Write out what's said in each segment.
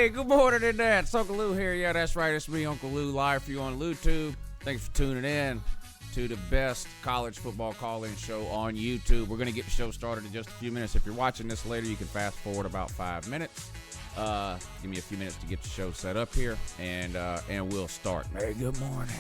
Hey, good morning, Internet. It's Uncle Lou here. Yeah, that's right. It's me, Uncle Lou, live for you on LouTube. Thanks for tuning in to the best college football call-in show on YouTube. We're going to get the show started in just a few minutes. If you're watching this later, you can fast forward about 5 minutes. Give me a few minutes to get the show set up here, and we'll start. Hey, good morning.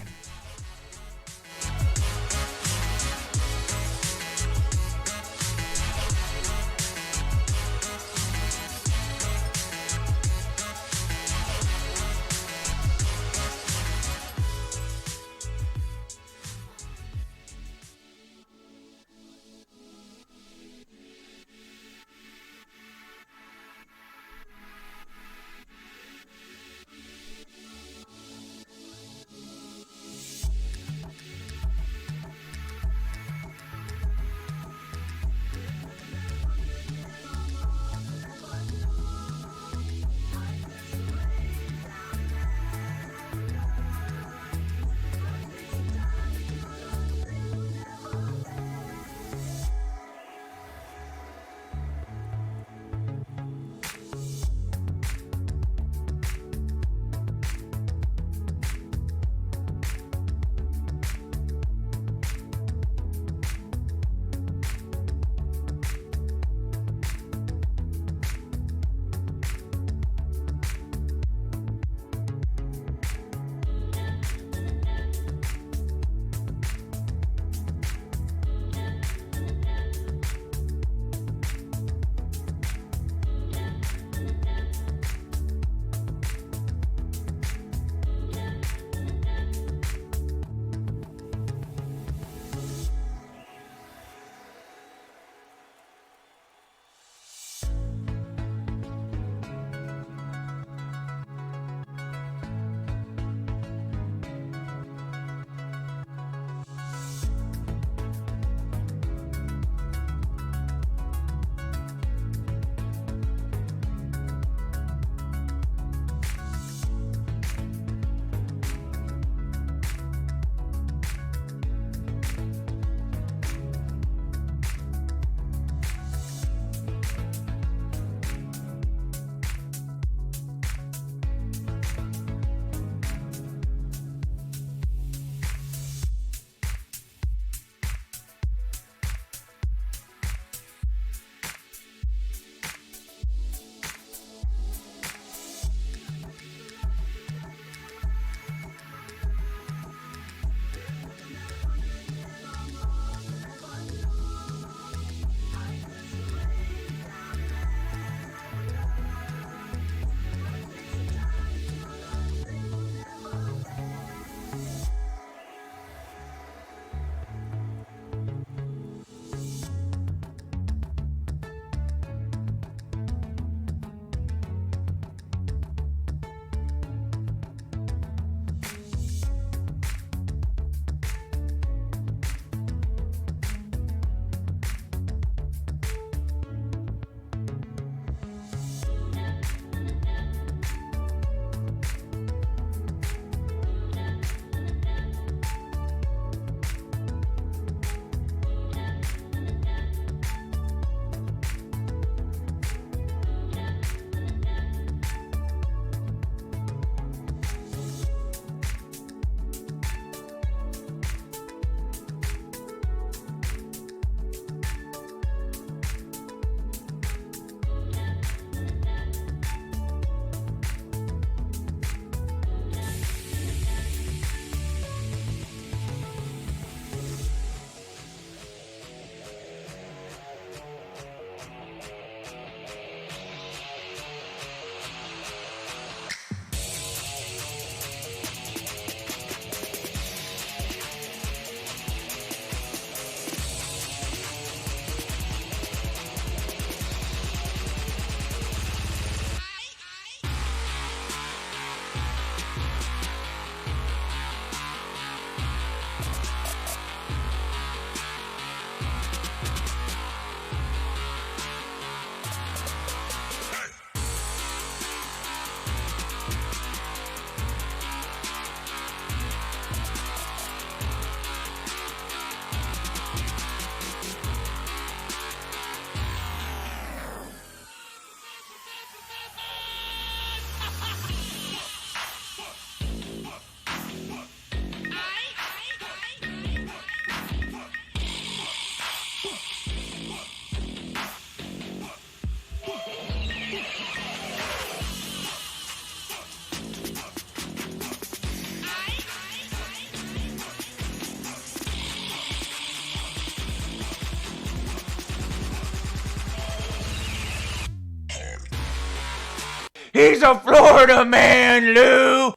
He's a Florida man, Lou.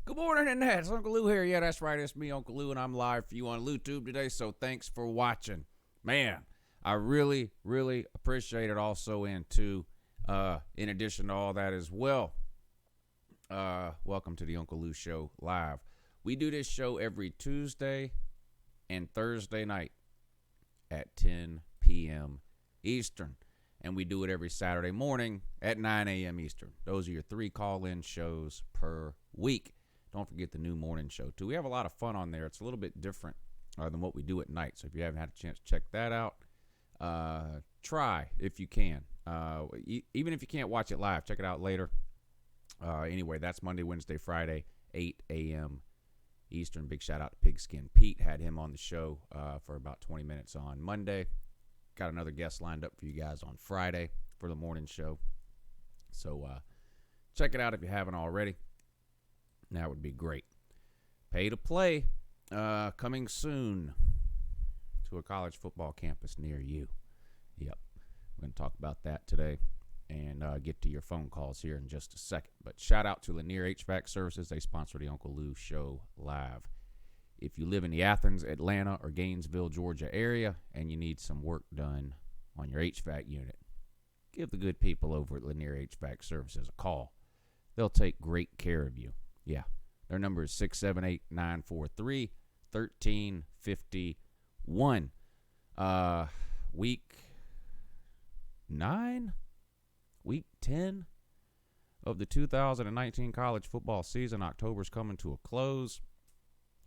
Good morning, Ncaa. It's Uncle Lou here. Yeah, that's right. It's me, Uncle Lou, and I'm live for you on YouTube today, so thanks for watching. Man, I really, really appreciate it also, and too, in addition to all that as well, welcome to the Uncle Lou Show live. We do this show every Tuesday and Thursday night at 10 p.m. Eastern, and we do it every Saturday morning at 9 a.m. Eastern. Those are your 3 call-in shows per week. Don't forget the new morning show, too. We have a lot of fun on there. It's a little bit different than what we do at night, so if you haven't had a chance to check that out, try if you can. Even if you can't watch it live, check it out later. Anyway, that's Monday, Wednesday, Friday, 8 a.m. Eastern. Big shout out to Pigskin Pete. Had him on the show for about 20 minutes on Monday. Got another guest lined up for you guys on Friday for the morning show. So check it out if you haven't already. That would be great. Pay to play coming soon to a college football campus near you. Yep. We're going to talk about that today and get to your phone calls here in just a second. But shout out to Lanier HVAC Services. They sponsor the Uncle Lou Show live. If you live in the Athens, Atlanta, or Gainesville, Georgia area and you need some work done on your HVAC unit, give the good people over at Lanier HVAC Services a call. They'll take great care of you. Yeah, their number is 678-943-1351. Week 9, week 10 of the 2019 college football season. October's coming to a close.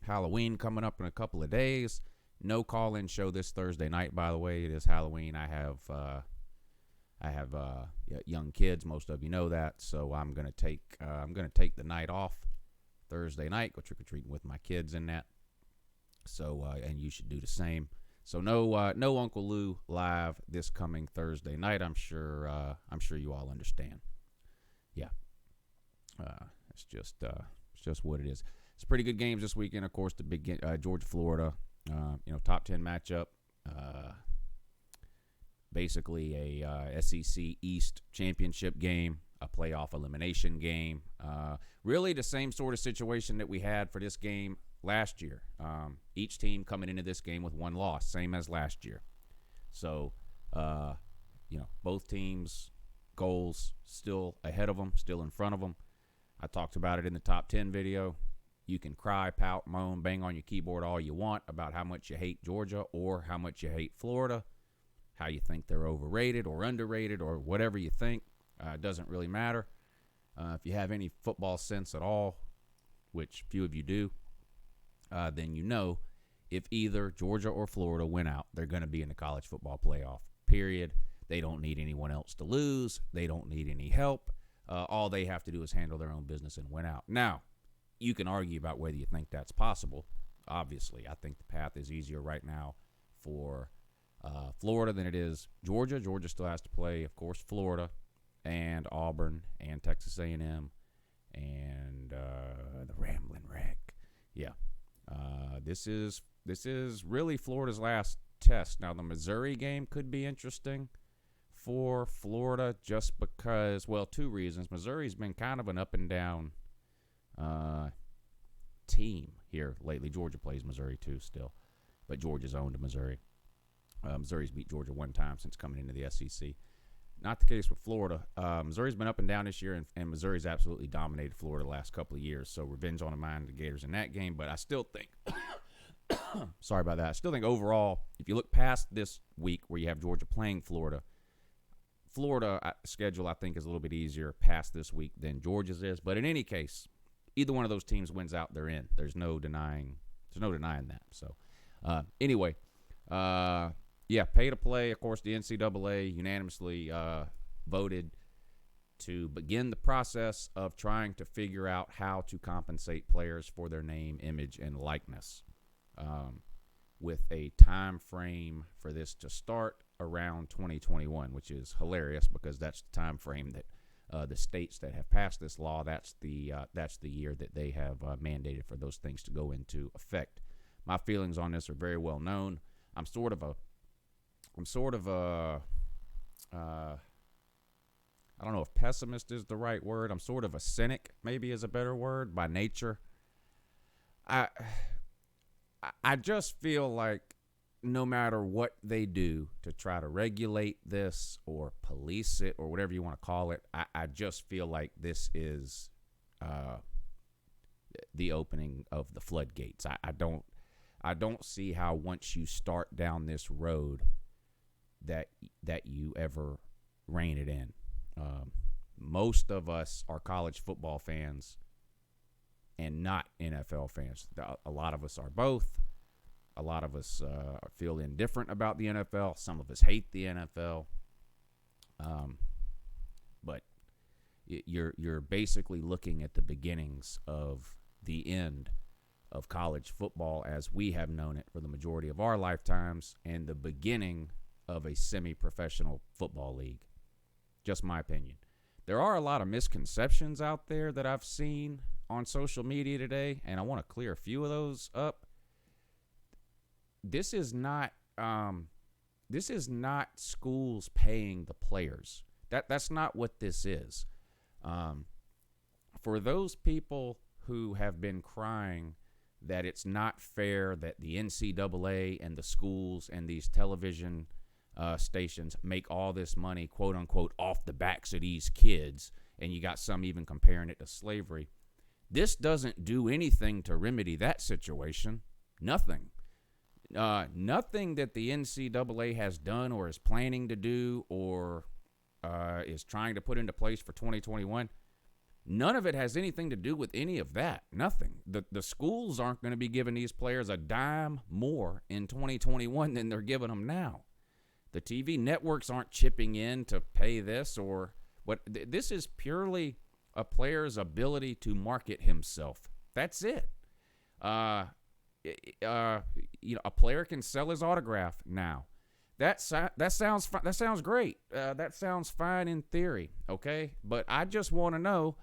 Halloween coming up in a couple of days. No call-in show this Thursday night, by the way. It is Halloween. I have young kids. Most of you know that. So I'm gonna take the night off Thursday night. Go trick or treating with my kids in that. So and you should do the same. So no Uncle Lou live this coming Thursday night. I'm sure you all understand. Yeah, it's just what it is. It's pretty good games this weekend. Of course, the big Georgia Florida, top 10 matchup. Basically a SEC East championship game, a playoff elimination game. Really the same sort of situation that we had for this game last year. Each team coming into this game with 1 loss, same as last year. So, both teams' goals still ahead of them, still in front of them. I talked about it in the top 10 video. You can cry, pout, moan, bang on your keyboard all you want about how much you hate Georgia or how much you hate Florida, how you think they're overrated or underrated or whatever you think. It doesn't really matter. If you have any football sense at all, which few of you do, then you know if either Georgia or Florida win out, they're going to be in the college football playoff, period. They don't need anyone else to lose. They don't need any help. All they have to do is handle their own business and win out. Now, you can argue about whether you think that's possible. Obviously, I think the path is easier right now for Florida than it is Georgia. Georgia still has to play, of course, Florida and Auburn and Texas A&M and the Rambling Wreck. Yeah, this is really Florida's last test. Now, the Missouri game could be interesting for Florida just because, well, 2 reasons. Missouri's been kind of an up and down team here lately. Georgia plays Missouri too still, but Georgia's owned to Missouri. Missouri's beat Georgia 1 time since coming into the SEC. Not the case with Florida. Missouri's been up and down this year, and Missouri's absolutely dominated Florida the last couple of years. So revenge on the mind of the Gators in that game. But I still think, sorry about that. I still think overall, if you look past this week where you have Georgia playing Florida schedule I think is a little bit easier past this week than Georgia's is. But in any case, either one of those teams wins out, they're in. There's no denying that. So anyway, pay to play. Of course, the NCAA unanimously voted to begin the process of trying to figure out how to compensate players for their name, image, and likeness, with a time frame for this to start around 2021, which is hilarious because that's the time frame that the states that have passed this law, that's the year that they have mandated for those things to go into effect. My feelings on this are very well known. I'm sort of a I don't know if pessimist is the right word. I'm sort of a cynic, maybe is a better word, by nature. I just feel like no matter what they do to try to regulate this or police it or whatever you want to call it, I just feel like this is the opening of the floodgates. I don't see how once you start down this road that you ever rein it in. Most of us are college football fans and not NFL fans. A lot of us are both. A lot of us feel indifferent about the NFL. Some of us hate the NFL. But you're basically looking at the beginnings of the end of college football as we have known it for the majority of our lifetimes, and the beginning of a semi-professional football league. Just my opinion. There are a lot of misconceptions out there that I've seen on social media today, and I want to clear a few of those up. This is not schools paying the players. That's not what this is. For those people who have been crying that it's not fair that the NCAA and the schools and these television stations make all this money, quote unquote, off the backs of these kids, and you got some even comparing it to slavery. This doesn't do anything to remedy that situation. Nothing. Nothing that the NCAA has done or is planning to do or is trying to put into place for 2021. None of it has anything to do with any of that. Nothing. The schools aren't going to be giving these players a dime more in 2021 than they're giving them now. The TV networks aren't chipping in to pay this or what. This is purely a player's ability to market himself. That's it. A player can sell his autograph now. That sounds great. That sounds fine in theory, okay? But I just want to know,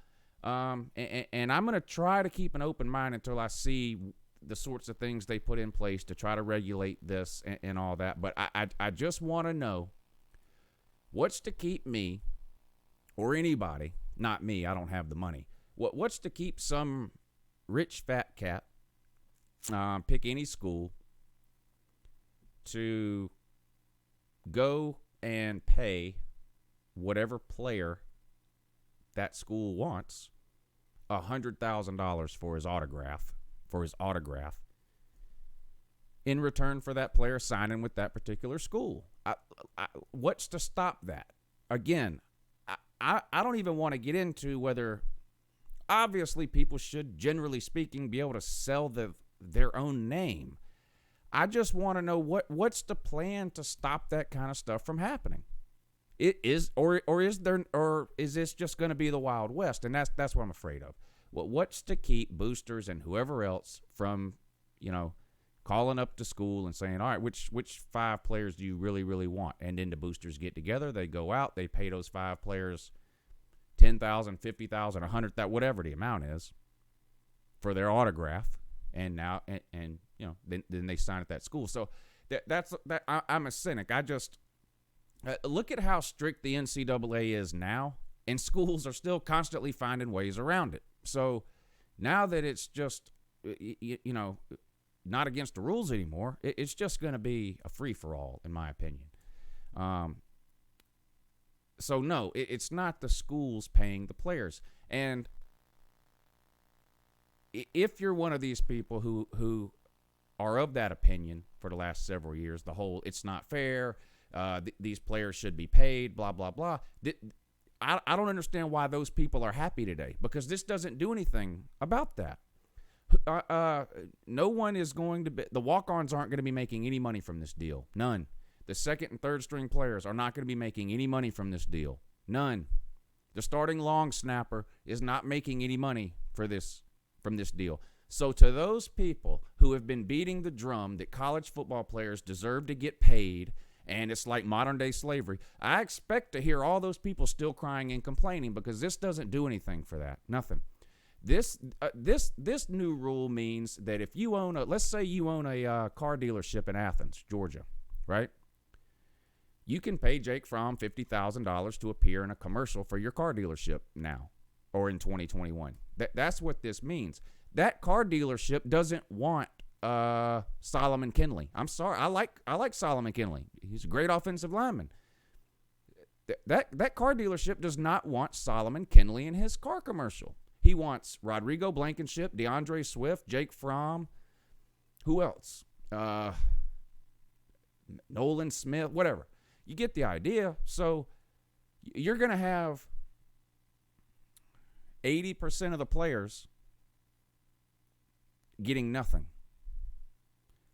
and I'm going to try to keep an open mind until I see the sorts of things they put in place to try to regulate this and all that. But I just want to know what's to keep me or anybody, not me, I don't have the money. What's to keep some rich fat cat, pick any school, to go and pay whatever player that school wants $100,000 for his autograph in return for that player signing with that particular school. What's to stop that? Again, I don't even want to get into whether, obviously, people should, generally speaking, be able to sell their own name. I just want to know what's the plan to stop that kind of stuff from happening. It is or is this just going to be the Wild West? And that's what I'm afraid of. What's to keep boosters and whoever else from, calling up to school and saying, all right, which 5 players do you really, really want? And then the boosters get together, they go out, they pay those 5 players $10,000, $50,000, $100,000, whatever the amount is, for their autograph. And now, and then they sign at that school. So I'm a cynic. I just look at how strict the NCAA is now, and schools are still constantly finding ways around it. So now that it's just, not against the rules anymore, it's just going to be a free-for-all, in my opinion. So no, it's not the schools paying the players. And if you're one of these people who are of that opinion for the last several years, the whole it's not fair, these players should be paid, blah, blah, blah, I don't understand why those people are happy today, because this doesn't do anything about that. No one is going to be – the walk-ons aren't going to be making any money from this deal. None. The second and third string players are not going to be making any money from this deal. None. The starting long snapper is not making any money from this deal. So to those people who have been beating the drum that college football players deserve to get paid and it's like modern-day slavery, I expect to hear all those people still crying and complaining, because this doesn't do anything for that. Nothing. This new rule means that if you own let's say you own a car dealership in Athens, Georgia, right? You can pay Jake Fromm $50,000 to appear in a commercial for your car dealership now or in 2021. That's what this means. That car dealership doesn't want Solomon Kinley. I'm sorry. I like Solomon Kinley. He's a great offensive lineman. That car dealership does not want Solomon Kinley in his car commercial. He wants Rodrigo Blankenship, DeAndre Swift, Jake Fromm. Who else? Nolan Smith, whatever. You get the idea. So you're going to have 80% of the players getting nothing.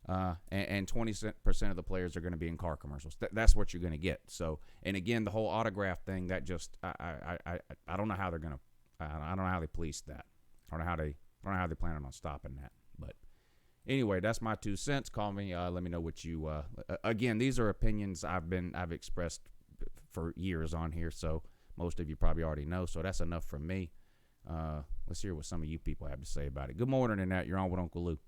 And 20% of the players are going to be in car commercials. That's what you're going to get. So, and again, the whole autograph thing, that just, I don't know how they're going to, I don't know how they police that. I don't know how they planning on stopping that. But anyway, that's my 2 cents. Call me. Let me know what you. Again, these are opinions I've expressed for years on here. So most of you probably already know. So that's enough from me. Let's hear what some of you people have to say about it. Good morning, Ncaa. You're on with Uncle Lou.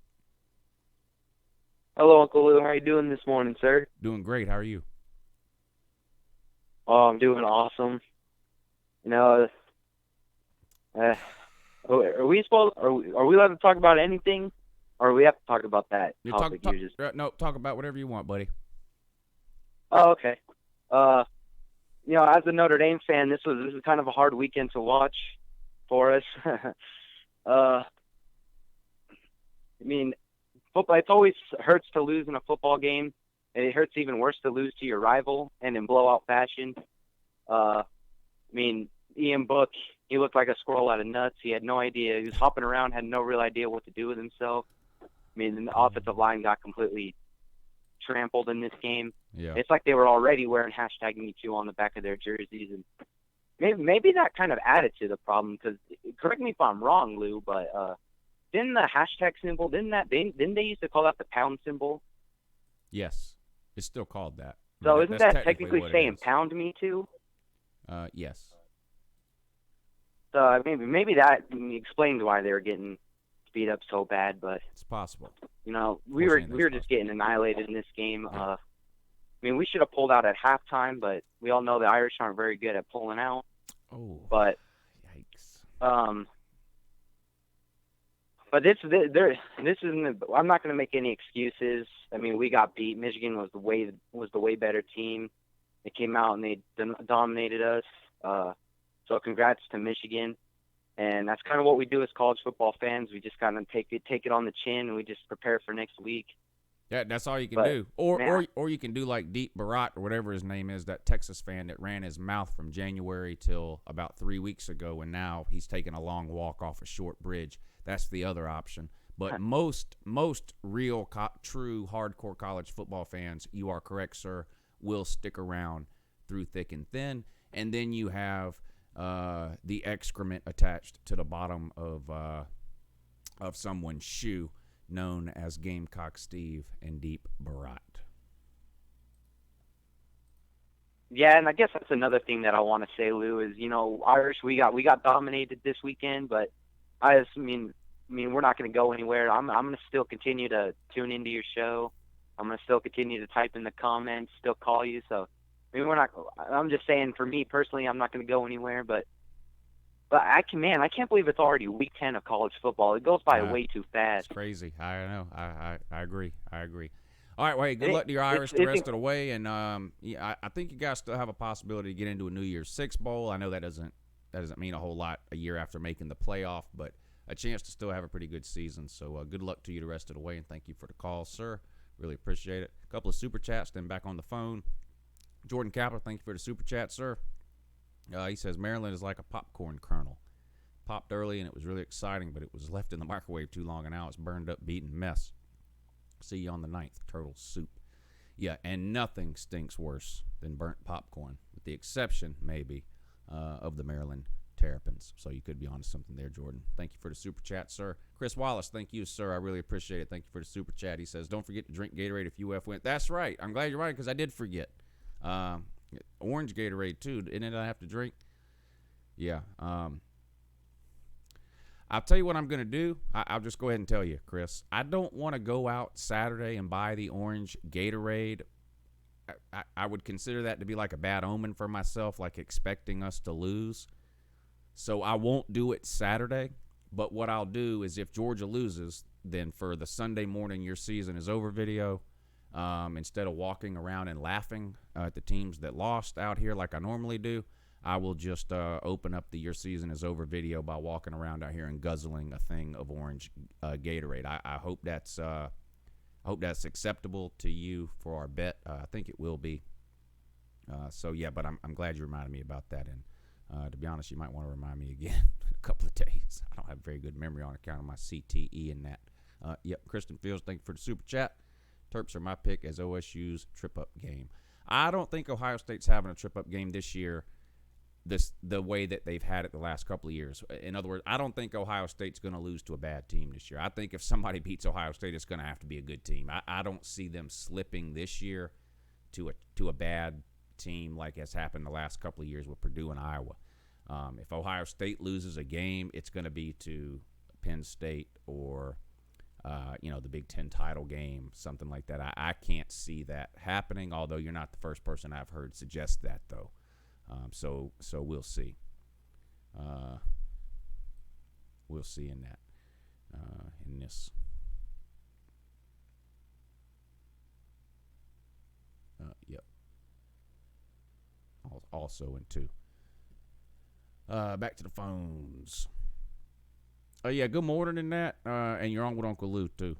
Hello, Uncle Lou. How are you doing this morning, sir? Doing great. How are you? Oh, I'm doing awesome. You know, are we allowed to talk about anything, or we have to talk about that topic? No, talk about whatever you want, buddy. Oh, okay. You know, as a Notre Dame fan, this is kind of a hard weekend to watch for us. I mean, football, it always hurts to lose in a football game. It hurts even worse to lose to your rival and in blowout fashion. I mean, Ian Book, he looked like a squirrel out of nuts. He had no idea. He was hopping around, had no real idea what to do with himself. I mean, the offensive line got completely trampled in this game. Yeah. It's like they were already wearing #MeToo on the back of their jerseys. And maybe that kind of added to the problem, because, correct me if I'm wrong, Lou, but didn't the hashtag symbol, didn't they used to call that the pound symbol? Yes. It's still called that. So isn't that technically saying pound me too? Yes. So maybe that explains why they were getting beat up so bad, but it's possible. You know, we were just getting annihilated in this game. Yeah. I mean, we should have pulled out at halftime, but we all know the Irish aren't very good at pulling out. Oh. But yikes. But this isn't. I'm not going to make any excuses. I mean, we got beat. Michigan was the way better team. They came out and they dominated us. So congrats to Michigan. And that's kind of what we do as college football fans. We just kind of take it on the chin, and we just prepare for next week. Yeah, that's all you can do. Or you can do like Deep Barat or whatever his name is, that Texas fan that ran his mouth from January till about 3 weeks ago, and now he's taking a long walk off a short bridge. That's the other option. But most real, true, hardcore college football fans, you are correct, sir, will stick around through thick and thin. And then you have the excrement attached to the bottom of someone's shoe, known as Gamecock Steve and Deep Barat. Yeah, and I guess that's another thing that I want to say, Lou, is, you know, Irish, we got dominated this weekend, but I mean, we're not going to go anywhere. I'm going to still continue to tune into your show. I'm going to still continue to type in the comments, still call you. So, I mean, I'm just saying, for me personally, I'm not going to go anywhere, but I can't believe it's already week 10 of college football. It goes by way too fast. It's crazy. I know. I agree. All right, well, hey, good luck to your Irish the rest of the way. And I think you guys still have a possibility to get into a New Year's Six bowl. I know that doesn't mean a whole lot a year after making the playoff, but a chance to still have a pretty good season. So good luck to you the rest of the way, and thank you for the call, sir. Really appreciate it. A couple of super chats, then back on the phone. Jordan Capper, thank you for the super chat, sir. He says, Maryland is like a popcorn kernel. Popped early, and it was really exciting, but it was left in the microwave too long, and now it's burned up, beaten mess. See you on the 9th, turtle soup. Yeah, and nothing stinks worse than burnt popcorn, with the exception, maybe, of the Maryland Terrapins. So you could be onto something there, Jordan. Thank you for the super chat, sir. Chris Wallace, thank you, sir. I really appreciate it. Thank you for the super chat. He says, don't forget to drink Gatorade if UF wins. That's right. I'm glad you're right, because I did forget. Orange Gatorade, too. Didn't I have to drink? Yeah. I'll tell you what I'm going to do. I'll just go ahead and tell you, Chris. I don't want to go out Saturday and buy the orange Gatorade I would consider that to be like a bad omen for myself, like expecting us to lose. So I won't do it Saturday. But what I'll do is if Georgia loses, then for the Sunday morning your season is over video, instead of walking around and laughing at the teams that lost out here like I normally do, I will just open up the your season is over video by walking around out here and guzzling a thing of orange Gatorade. I hope that's acceptable to you for our bet. I think it will be. But I'm glad you reminded me about that. And to be honest, you might want to remind me again in a couple of days. I don't have very good memory on account of my CTE and that. Kristen Fields, thank you for the super chat. Terps are my pick as OSU's trip-up game. I don't think Ohio State's having a trip-up game this year the way that they've had it the last couple of years. In other words, I don't think Ohio State's going to lose to a bad team this year. I think if somebody beats Ohio State, it's going to have to be a good team. I don't see them slipping this year to a bad team like has happened the last couple of years with Purdue and Iowa. If Ohio State loses a game, it's going to be to Penn State or the Big Ten title game, something like that. I can't see that happening, although you're not the first person I've heard suggest that, though. So we'll see. We'll see in that. In this. Yep. Also in 2. Back to the phones. Good morning in that. And you're on with Uncle Lou, too.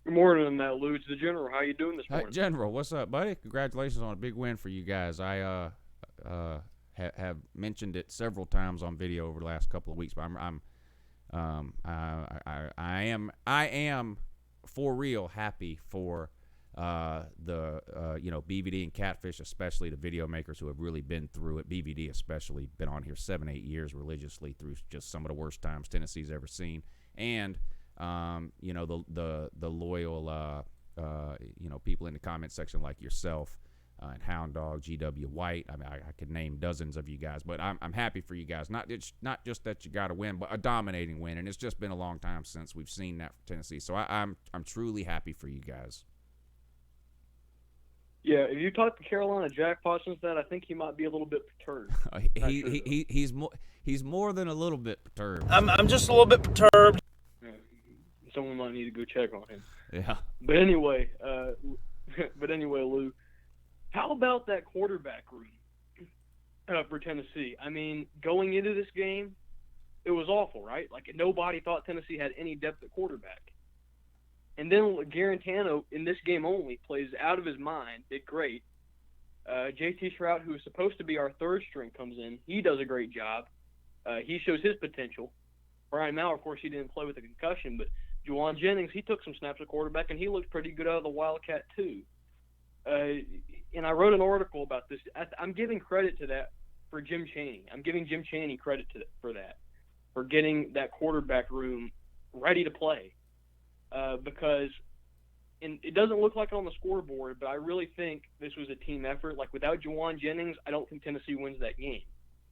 Good morning, Lou. It's the General. How you doing this morning? Hey, General, what's up, buddy? Congratulations on a big win for you guys. I have mentioned it several times on video over the last couple of weeks, but I am for real happy for the BVD and Catfish, especially the video makers who have really been through it. BVD especially been on here 7-8 years religiously through just some of the worst times Tennessee's ever seen, and the loyal people in the comment section like yourself and Hound Dog, GW White. I mean, I could name dozens of you guys, but I'm happy for you guys. Not just that you got a win, but a dominating win, and it's just been a long time since we've seen that for Tennessee. So I'm truly happy for you guys. Yeah, if you talk to Carolina Jackpot since that, I think he might be a little bit perturbed. He's more than a little bit perturbed. I'm just a little bit perturbed. Someone might need to go check on him. Yeah. But anyway, Lou, how about that quarterback room for Tennessee? I mean, going into this game, it was awful, right? Like, nobody thought Tennessee had any depth at quarterback. And then Garantano, in this game only, plays out of his mind, did great. JT Shrout, who is supposed to be our third string, comes in. He does a great job. He shows his potential. Brian Maurer, of course, he didn't play with a concussion, but Juwan Jennings, he took some snaps at quarterback, and he looked pretty good out of the Wildcat, too. And I wrote an article about this. I'm giving credit to that for Jim Chaney. I'm giving Jim Chaney credit for that, for getting that quarterback room ready to play. Because it doesn't look like it on the scoreboard, but I really think this was a team effort. Like, without Juwan Jennings, I don't think Tennessee wins that game.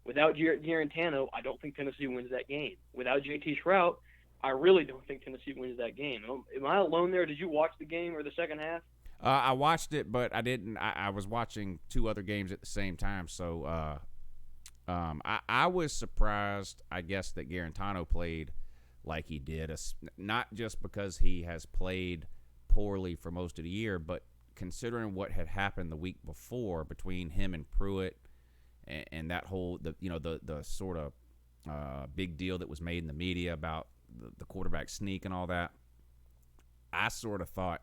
Without Garantano, I don't think Tennessee wins that game. Without JT Shrout, I really don't think Tennessee wins that game. Am I alone there? Did you watch the game or the second half? I watched it, but I didn't. I was watching 2 other games at the same time, so I was surprised, I guess, that Garantano played like he did, not just because he has played poorly for most of the year, but considering what had happened the week before between him and Pruitt and that whole the sort of big deal that was made in the media about the quarterback sneak and all that. I sort of thought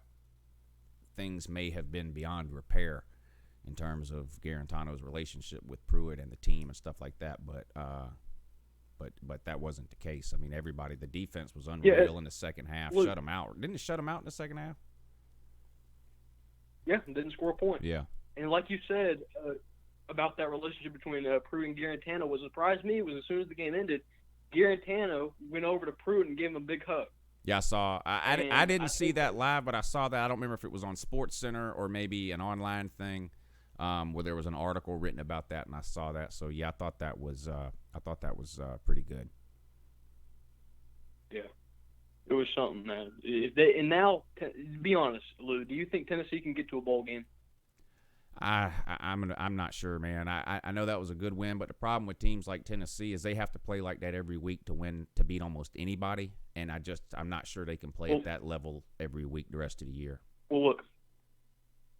things may have been beyond repair in terms of Garantano's relationship with Pruitt and the team and stuff like that, but that wasn't the case. I mean, the defense was unreal in the second half. Shut them out. Didn't it shut them out in the second half? Yeah, didn't score a point. Yeah. And like you said about that relationship between Pruitt and Garantano, what surprised me was as soon as the game ended, Garantano went over to Pruitt and gave him a big hug. Yeah, I saw. I didn't see that live, but I saw that. I don't remember if it was on SportsCenter or maybe an online thing where there was an article written about that, and I saw that. So yeah, I thought that was pretty good. Yeah. It was something, man. Be honest, Lou. Do you think Tennessee can get to a bowl game? I'm not sure, man. I know that was a good win, but the problem with teams like Tennessee is they have to play like that every week to beat almost anybody, and I'm not sure they can play at that level every week the rest of the year. Well,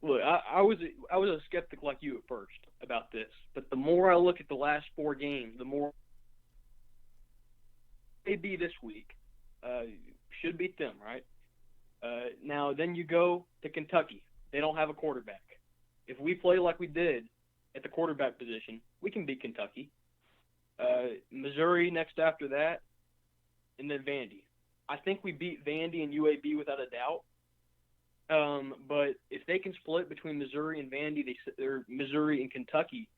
look. I was a skeptic like you at first about this, but the more I look at the last 4 games, the more they beat this week. Should beat them, right? Now then you go to Kentucky. They don't have a quarterback. If we play like we did at the quarterback position, we can beat Kentucky. Missouri next after that, and then Vandy. I think we beat Vandy and UAB without a doubt. But if they can split between Missouri and Vandy, they're Missouri and Kentucky,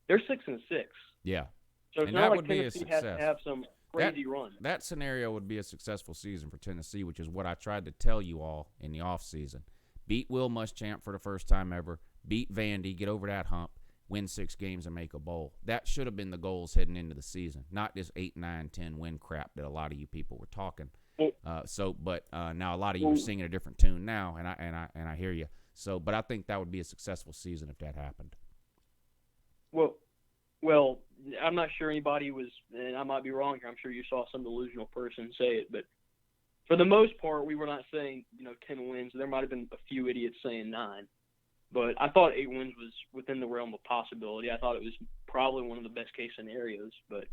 they're 6-6. Yeah. So it's and not that like would be a Tennessee success. has to have some crazy run. That scenario would be a successful season for Tennessee, which is what I tried to tell you all in the offseason. Beat Will Muschamp for the first time ever. Beat Vandy, get over that hump, win 6 games and make a bowl. That should have been the goals heading into the season, not this 8, 9, 10 win crap that a lot of you people were talking. But now a lot of you are singing a different tune now, and I hear you. So, but I think that would be a successful season if that happened. Well, I'm not sure anybody was, and I might be wrong here. I'm sure you saw some delusional person say it, but for the most part, we were not saying 10 wins. There might have been a few idiots saying 9. But I thought 8 wins was within the realm of possibility. I thought it was probably one of the best case scenarios. But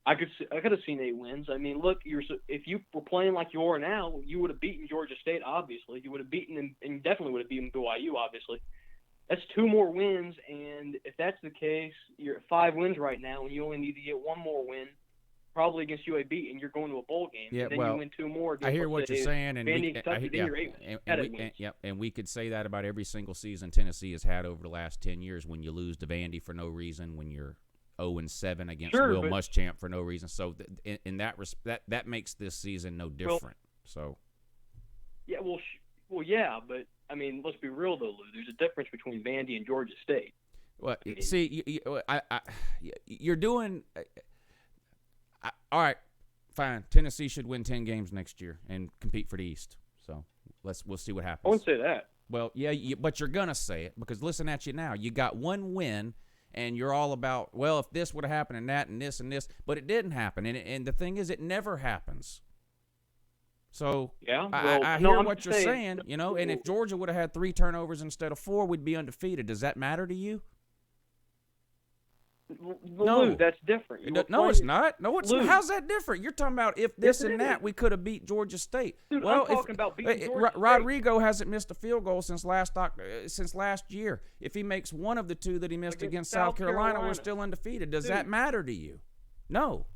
I could have seen 8 wins. I mean, look, if you were playing like you are now, you would have beaten Georgia State. Obviously, you would have beaten them, and you definitely would have beaten BYU. Obviously, that's 2 more wins. And if that's the case, you're at 5 wins right now, and you only need to get 1 more win, probably against UAB, and you're going to a bowl game. Yeah, and then well, you win 2 more. I hear what you're saying, and we could say that about every single season Tennessee has had over the last 10 years. When you lose to Vandy for no reason, when you're 0-7 against Will Muschamp for no reason, so in that that makes this season no different. Yeah, yeah, but I mean, let's be real though, Lou. There's a difference between Vandy and Georgia State. Well, you're doing. All right, fine. Tennessee should win 10 games next year and compete for the East. So we'll see what happens. I wouldn't say that. Well, yeah, but you're gonna say it because listen at you now. You got 1 win, and you're all about, well, if this would have happened and that and this, but it didn't happen. And the thing is, it never happens. So yeah, I hear what you're saying, And if Georgia would have had 3 turnovers instead of 4, we'd be undefeated. Does that matter to you? No, Lou, that's different. No, it's not. No, it's not. How's that different? You're talking about if this and that, we could have beat Georgia State. Dude, I'm talking about beating Georgia State. Rodrigo hasn't missed a field goal since last year. If he makes one of the 2 that he missed against South Carolina, we're still undefeated. Does that matter to you? No.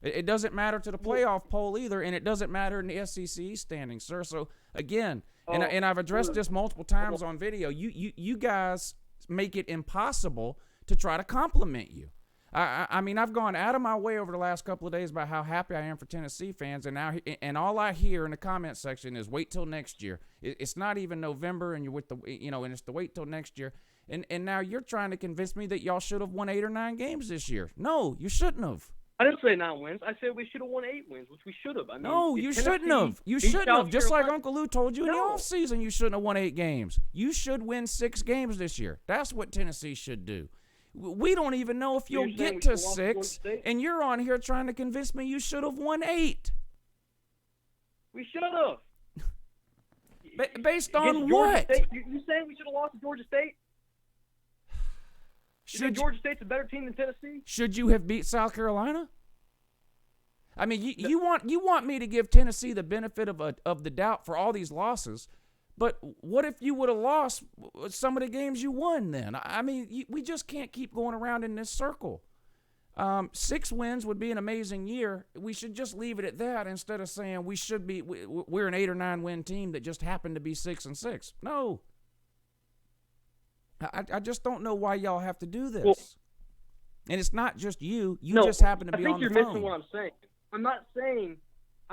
It doesn't matter to the playoff poll either, and it doesn't matter in the SEC standings, sir. So, again, and I've addressed this multiple times on video, you guys make it impossible to try to compliment you. I mean, I've gone out of my way over the last couple of days about how happy I am for Tennessee fans, and all I hear in the comment section is wait till next year. It's not even November, and you're with and it's to wait till next year. And now you're trying to convince me that y'all should have won 8 or 9 games this year. No, you shouldn't have. I didn't say 9 wins. I said we should have won 8 wins, which we should have. I mean, no, you shouldn't have. You shouldn't have. Just like Uncle Lou told you in the offseason, you shouldn't have won 8 games. You should win 6 games this year. That's what Tennessee should do. We don't even know if you'll get to 6, and you're on here trying to convince me you should have won 8. We should have. Based on what? You saying we should have lost to Georgia State? Georgia State's a better team than Tennessee? Should you have beat South Carolina? I mean, you want me to give Tennessee the benefit of the doubt for all these losses, but what if you would have lost some of the games you won then? I mean, we just can't keep going around in this circle. 6 wins would be an amazing year. We should just leave it at that instead of saying we're an 8 or 9 win team that just happened to be 6-6. No. I just don't know why y'all have to do this. Well, and it's not just you. You just happen to be on the phone. I think you're missing what I'm saying. I'm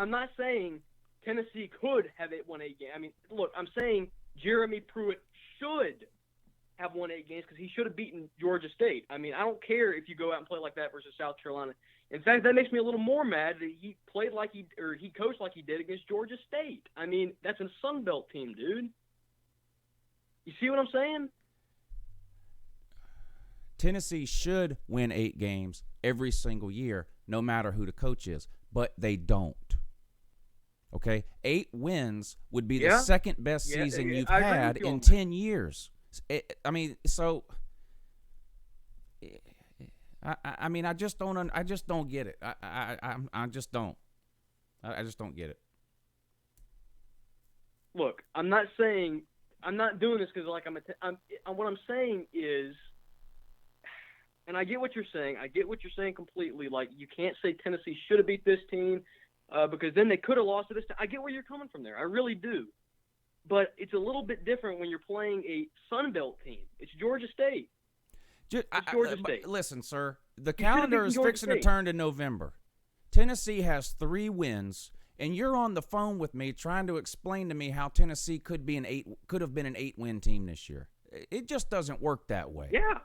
not saying Tennessee could have won 8 games. I mean, look, I'm saying Jeremy Pruitt should have won 8 games because he should have beaten Georgia State. I mean, I don't care if you go out and play like that versus South Carolina. In fact, that makes me a little more mad that he played like he coached like he did against Georgia State. I mean, that's a Sun Belt team, dude. You see what I'm saying? Tennessee should win 8 games every single year, no matter who the coach is, but they don't. Okay? 8 wins would be the second best season you've had in 10 years. I mean, so I mean, I just don't get it. I just don't. I just don't get it. Look, I'm not doing this because what I'm saying is, and I get what you're saying. I get what you're saying completely. Like, you can't say Tennessee should have beat this team because then they could have lost to this team. I get where you're coming from there. I really do. But it's a little bit different when you're playing a Sun Belt team. It's Georgia State. Georgia State. Listen, sir, the calendar is fixing to turn to November. Tennessee has 3 wins, and you're on the phone with me trying to explain to me how Tennessee could have been an 8-win team this year. It just doesn't work that way. Yeah.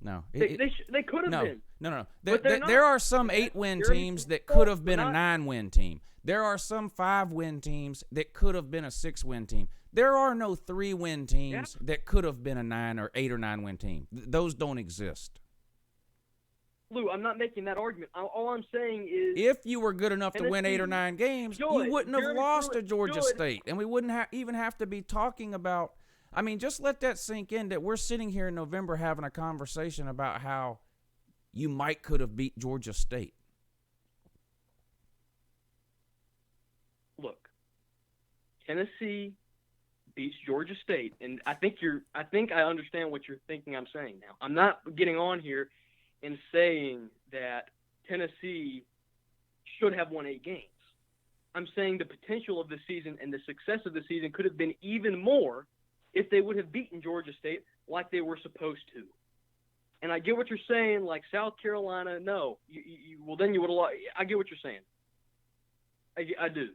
No. They could have been. No. There are some 8-win teams that could have been a 9-win team. There are some 5-win teams that could have been a 6-win team. There are no 3-win teams that could have been a 9 or 8 or 9-win team. Those don't exist. Lou, I'm not making that argument. All I'm saying is, if you were good enough to win 8 or 9 games, you wouldn't have lost to Georgia State, and we wouldn't even have to be talking about. I mean, just let that sink in that we're sitting here in November having a conversation about how you could have beat Georgia State. Look, Tennessee beats Georgia State, and I think I understand what you're thinking I'm saying now. I'm not getting on here and saying that Tennessee should have won 8 games. I'm saying the potential of the season and the success of the season could have been even more if they would have beaten Georgia State like they were supposed to. And I get what you're saying, like South Carolina, no. Then you would have lost. I get what you're saying. I do.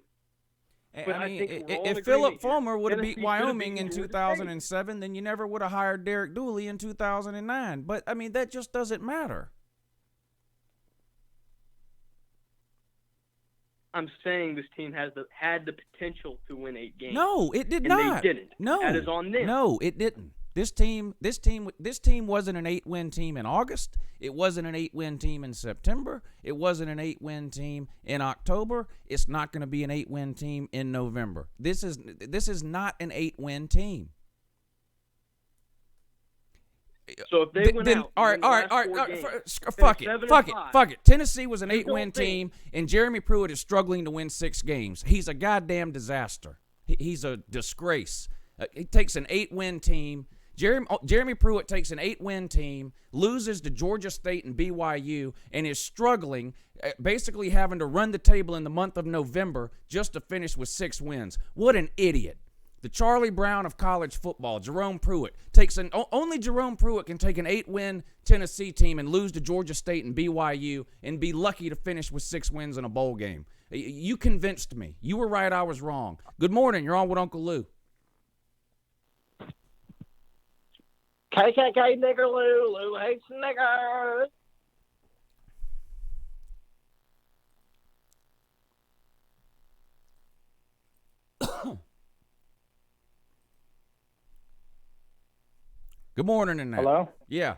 But I mean, if Philip Fulmer would have beat Wyoming in 2007, then you never would have hired Derek Dooley in 2009. But, I mean, that just doesn't matter. I'm saying this team had the potential to win 8 games. No, it did not. They didn't. No, that is on them. No, it didn't. This team wasn't an 8-win team in August. It wasn't an 8-win team in September. It wasn't an 8-win team in October. It's not going to be an 8-win team in November. This is not an 8-win team. So if they went out, all right. Fuck it. Tennessee was an 8-win team, and Jeremy Pruitt is struggling to win 6 games. He's a goddamn disaster. He's a disgrace. He takes an 8-win team. Jeremy Pruitt takes an 8-win team, loses to Georgia State and BYU, and is struggling, basically having to run the table in the month of November just to finish with 6 wins. What an idiot. The Charlie Brown of college football, Jerome Pruitt, only Jerome Pruitt can take an 8-win Tennessee team and lose to Georgia State and BYU and be lucky to finish with 6 wins in a bowl game. You convinced me. You were right, I was wrong. Good morning. You're on with Uncle Lou. KKK nigger Lou. Lou hates niggers. Good morning, Ncaa. Hello? Yeah.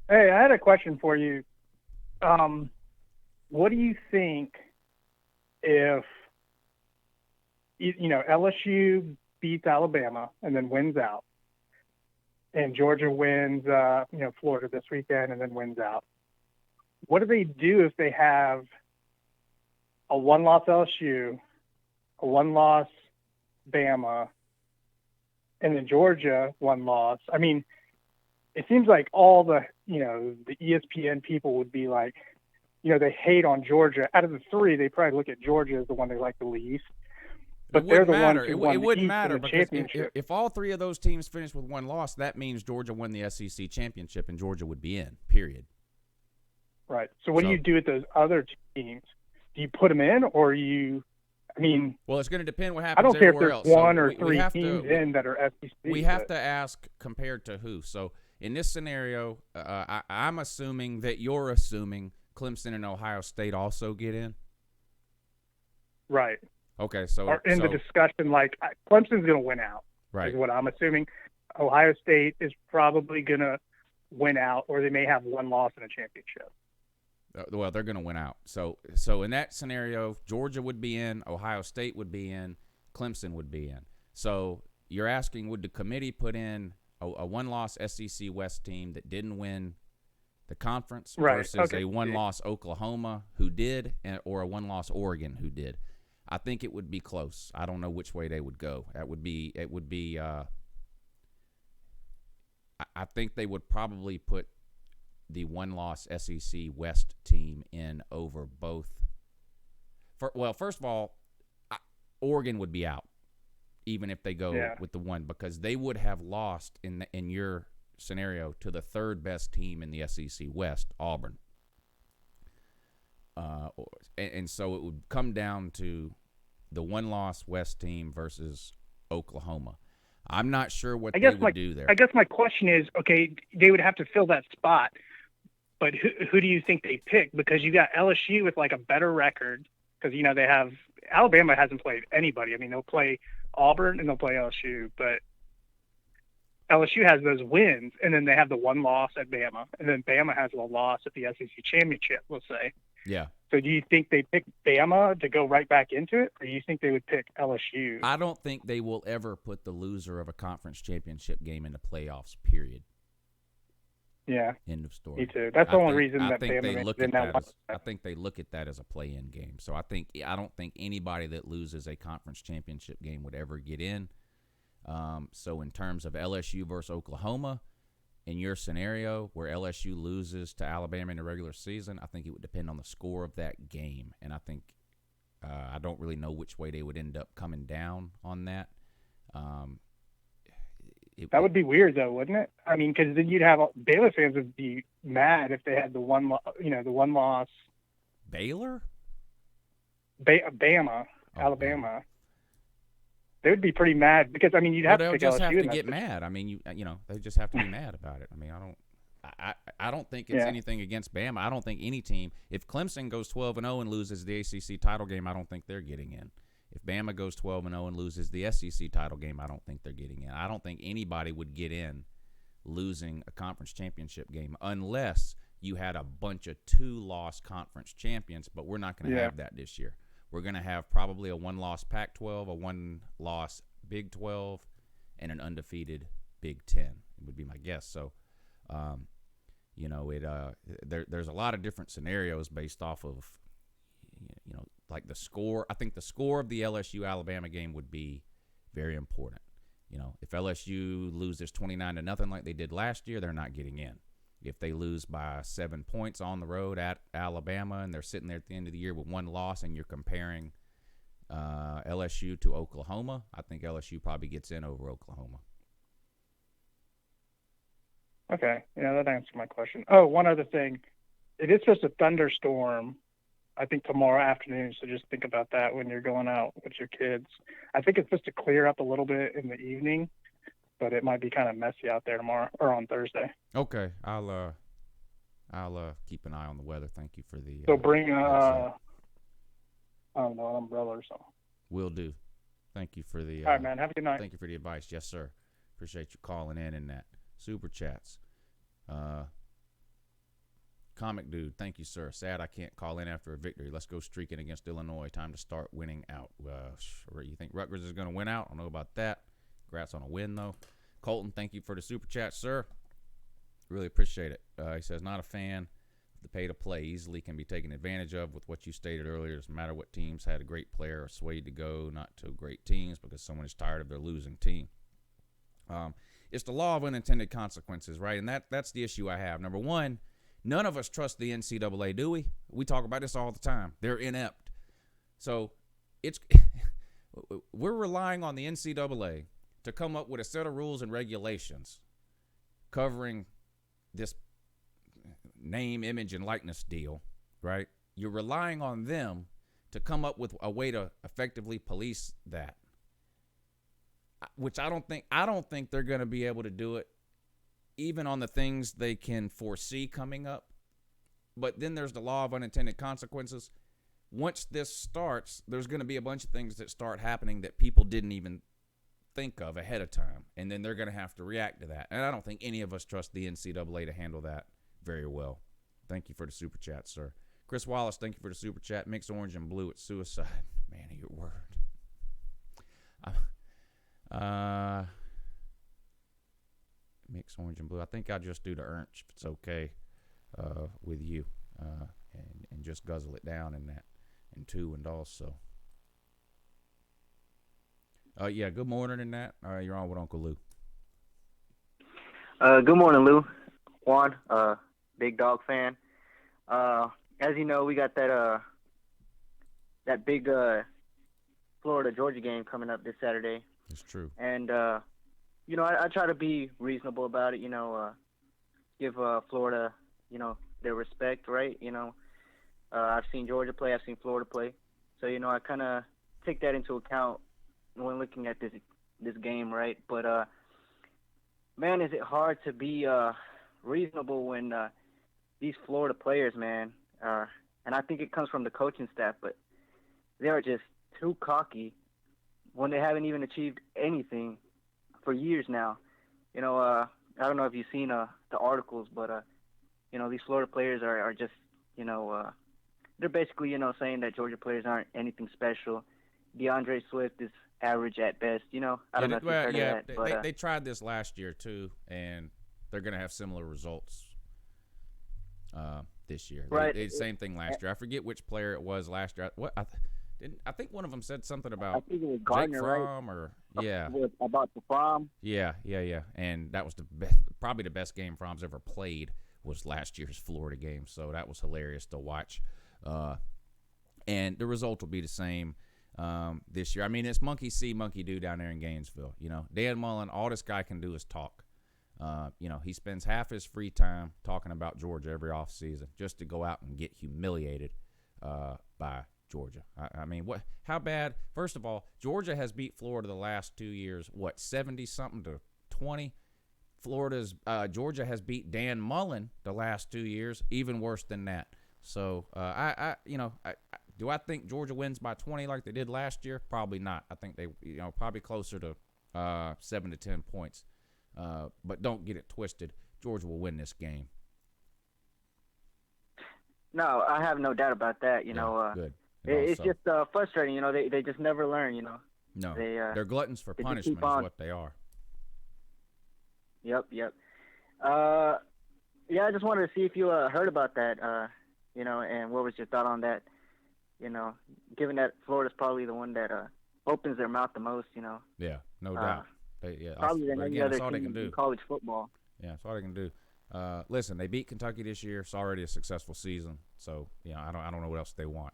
Hey, I had a question for you. What do you think if, LSU beats Alabama and then wins out, and Georgia wins, Florida this weekend and then wins out? What do they do if they have a 1-loss LSU, a 1-loss Bama, and then Georgia 1 loss? I mean, it seems like all the ESPN people would be like, they hate on Georgia. Out of the 3, they probably look at Georgia as the one they like the least. But they're the ones who won the East and the championship. If all 3 of those teams finish with 1 loss, that means Georgia won the SEC championship and Georgia would be in, period. Right. So what do you do with those other teams? Do you put them in, or I mean, Well, it's going to depend what I happens don't care if everywhere there's else. one So or we three have teams to, in that are SEC. we have to ask compared to who. So in this scenario, I'm assuming that you're assuming Clemson and Ohio State also get in. Right. Okay, so Are in the discussion, like Clemson's going to win out, right. is what I'm assuming. Ohio State is probably going to win out, or they may have one loss in a championship. Well, they're going to win out. So in that scenario, Georgia would be in, Ohio State would be in, Clemson would be in. So you're asking, would the committee put in a one-loss SEC West team that didn't win the conference versus a one-loss Oklahoma who did, or a one-loss Oregon who did? I think it would be close. I don't know which way they would go. It would be. I think they would probably put the one-loss SEC West team in over both. First of all, Oregon would be out, even if they go with the one, because they would have lost in your scenario to the third best team in the SEC West, Auburn. And so it would come down to the one-loss West team versus Oklahoma. I'm not sure what they would do there. I guess my question is, okay, they would have to fill that spot, but who do you think they pick? Because you got LSU with like a better record, because, they have – Alabama hasn't played anybody. I mean, they'll play Auburn and they'll play LSU, but LSU has those wins, and then they have the one loss at Bama, and then Bama has a loss at the SEC championship, let's say. Yeah. So do you think they pick Bama to go right back into it, or do you think they would pick LSU? I don't think they will ever put the loser of a conference championship game in the playoffs, period. Yeah. End of story. Me too. That's the only reason that Bama I think they look at that as a play-in game. So I don't think anybody that loses a conference championship game would ever get in. So in terms of LSU versus Oklahoma, in your scenario where LSU loses to Alabama in the regular season, I think it would depend on the score of that game. And I think I don't really know which way they would end up coming down on that. That would be weird, though, wouldn't it? I mean, because then you'd have Baylor fans would be mad if they had the one loss. Baylor? Bama, Alabama. They would be pretty mad because, I mean, you'd have to pick LSU. They'll just have to get mad. I mean, they just have to be mad about it. I mean, I don't think it's anything against Bama. I don't think any team. If Clemson goes 12-0 and loses the ACC title game, I don't think they're getting in. If Bama goes 12-0 and loses the SEC title game, I don't think they're getting in. I don't think anybody would get in losing a conference championship game unless you had a bunch of two-loss conference champions, but we're not going to have that this year. We're going to have probably a one-loss Pac-12, a one-loss Big 12, and an undefeated Big 10. It would be my guess. So, there's a lot of different scenarios based off of, like the score. I think the score of the LSU-Alabama game would be very important. If LSU loses 29-0 like they did last year, they're not getting in. If they lose by 7 points on the road at Alabama and they're sitting there at the end of the year with one loss and you're comparing LSU to Oklahoma, I think LSU probably gets in over Oklahoma. Okay. Yeah, that answers my question. Oh, one other thing. It is just a thunderstorm, I think, tomorrow afternoon, so just think about that when you're going out with your kids. I think it's supposed to clear up a little bit in the evening, but it might be kind of messy out there tomorrow or on Thursday. Okay, I'll keep an eye on the weather. Thank you for the. So bring I don't know, an umbrella or something. Will do. Thank you for the. All right, man. Have a good night. Thank you for the advice. Yes, sir. Appreciate you calling in that. Super chats. Comic dude, thank you, sir. Sad I can't call in after a victory. Let's go streaking against Illinois. Time to start winning out. You think Rutgers is going to win out? I don't know about that. Congrats on a win, though. Colton, thank you for the super chat, sir. Really appreciate it. He says, not a fan of the pay-to-play. Easily can be taken advantage of with what you stated earlier. It doesn't matter what teams had a great player or swayed to go not to great teams because someone is tired of their losing team. It's the law of unintended consequences, right? And that's the issue I have. Number one, none of us trust the NCAA, do we? We talk about this all the time. They're inept. So we're relying on the NCAA to come up with a set of rules and regulations covering this name, image, and likeness deal, right? You're relying on them to come up with a way to effectively police that, which I don't think they're going to be able to do it, even on the things they can foresee coming up. But then there's the law of unintended consequences. Once this starts, there's going to be a bunch of things that start happening that people didn't even think of ahead of time, and then they're going to have to react to that. And I don't think any of us trust the NCAA to handle that very well. Thank you for the super chat, sir. Chris Wallace, thank you for the super chat. Mix orange and blue, it's suicide. Man of your word. Mix orange and blue. I think I'll just do the orange if it's okay with you, and just guzzle it down in that, and two and also. Yeah, good morning in that. You're on with Uncle Lou. Good morning, Lou. Juan, big dog fan. As you know, we got that big Florida Georgia game coming up this Saturday. It's true. And you know, I try to be reasonable about it. You know, give Florida, you know, their respect, right? You know, I've seen Georgia play, I've seen Florida play, so you know, I kind of take that into account when looking at this game, right? But man, is it hard to be reasonable when these Florida players, man, and I think it comes from the coaching staff, but they are just too cocky when they haven't even achieved anything for years now. You know, I don't know if you've seen the articles, but you know, these Florida players are just, you know, they're basically, you know, saying that Georgia players aren't anything special. DeAndre Swift is average at best. You know, I don't know if you've heard of that. But, they tried this last year too, and they're going to have similar results this year. Right. They same thing last year. I forget which player it was last year. I think one of them said something about I think it was Gardner, Jake Fromm, right? or yeah, About the Fromm. yeah, and that was probably the best game Fromm's ever played was last year's Florida game. So that was hilarious to watch. And the result will be the same this year. I mean, it's monkey see, monkey do down there in Gainesville. You know, Dan Mullen, all this guy can do is talk. You know, he spends half his free time talking about Georgia every offseason just to go out and get humiliated by Georgia. I mean, how bad? First of all, Georgia has beat Florida the last 2 years, 70-something to 20? Georgia has beat Dan Mullen the last 2 years, even worse than that. So, do I think Georgia wins by 20 like they did last year? Probably not. I think they, probably closer to 7 to 10 points. But don't get it twisted. Georgia will win this game. no, I have no doubt about that. You know, good. it's just frustrating. You know, they just never learn. You know. No, they're gluttons for they just punishment keep is on. what they are. Yep. Yeah, I just wanted to see if you heard about that. And what was your thought on that? You know, given that Florida's probably the one that opens their mouth the most. You know. Yeah, no doubt. Probably than any other that's all they team can do. in college football. Yeah, that's all they can do. Listen, they beat Kentucky this year. It's already a successful season. So, I don't know what else they want.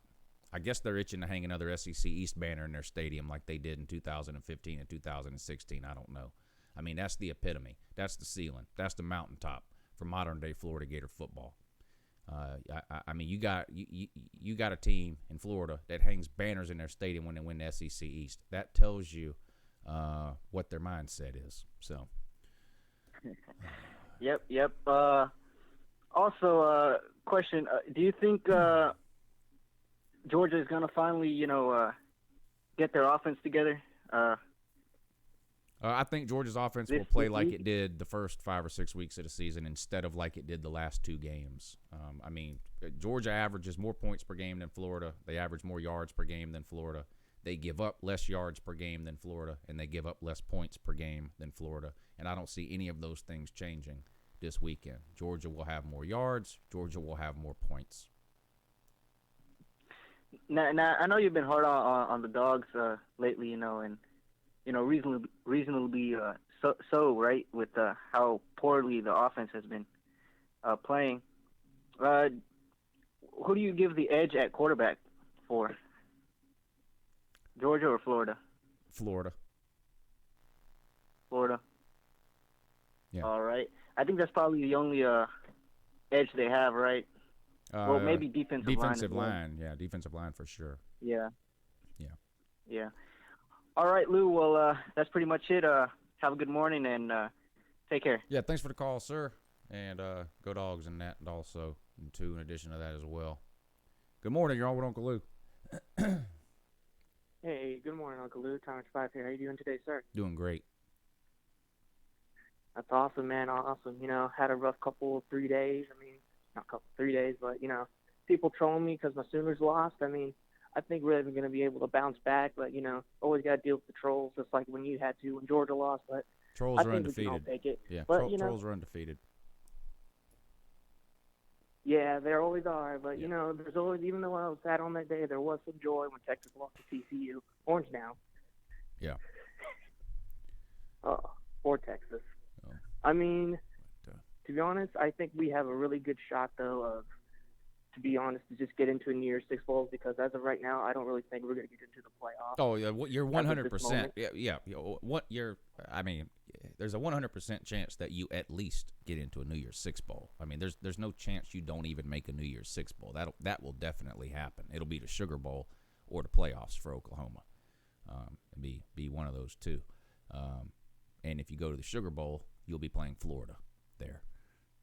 I guess they're itching to hang another SEC East banner in their stadium like they did in 2015 and 2016. I don't know. I mean, that's the epitome. That's the ceiling. That's the mountaintop for modern-day Florida Gator football. I mean, you got a team in Florida that hangs banners in their stadium when they win the SEC East. That tells you what their mindset is. So. Yep. Also, question: do you think Georgia is going to finally, get their offense together? I think Georgia's offense will play like it did the first 5 or 6 weeks of the season instead of like it did the last 2 games. I mean, Georgia averages more points per game than Florida. They average more yards per game than Florida. They give up less yards per game than Florida, and they give up less points per game than Florida. And I don't see any of those things changing this weekend. Georgia will have more yards. Georgia will have more points. Now I know you've been hard on the Dogs lately, and reasonably so right, with how poorly the offense has been playing. Who do you give the edge at quarterback for? Georgia or Florida? Florida. Yeah. All right. I think that's probably the only edge they have, right? Well, maybe defensive line. Defensive line, yeah, defensive line for sure. Yeah. Yeah. Yeah. All right, Lou. Well, that's pretty much it. Have a good morning and take care. Yeah, thanks for the call, sir. And go Dogs and that, and also and two in addition to that as well. Good morning. You're on with Uncle Lou. Hey, good morning, Uncle Lou. Thomas 5 here. How you doing today, sir? Doing great. That's awesome, man. Awesome. Had a rough 3 days. I mean, not 3 days, but, people trolling me because my Sooners lost. I mean, I think we're even going to be able to bounce back, but, always got to deal with the trolls, just like when you had to when Georgia lost. But Trolls I are think we can all undefeated. take it. Yeah, But, trolls are undefeated. Yeah, there always are. But, Yeah. there's always, even though I was sad on that day, there was some joy when Texas lost to TCU. Orange now. Yeah. Or Texas. Oh. I mean, But, to be honest, I think we have a really good shot, though, to be honest, to just get into a New Year's Six Bowls, because as of right now, I don't really think we're going to get into the playoffs. Oh yeah, you're 100%. moment. There's a 100% chance that you at least get into a New Year's Six Bowl. I mean, there's no chance you don't even make a New Year's Six Bowl. That will definitely happen. It'll be the Sugar Bowl or the playoffs for Oklahoma. Be one of those two. And if you go to the Sugar Bowl, you'll be playing Florida there.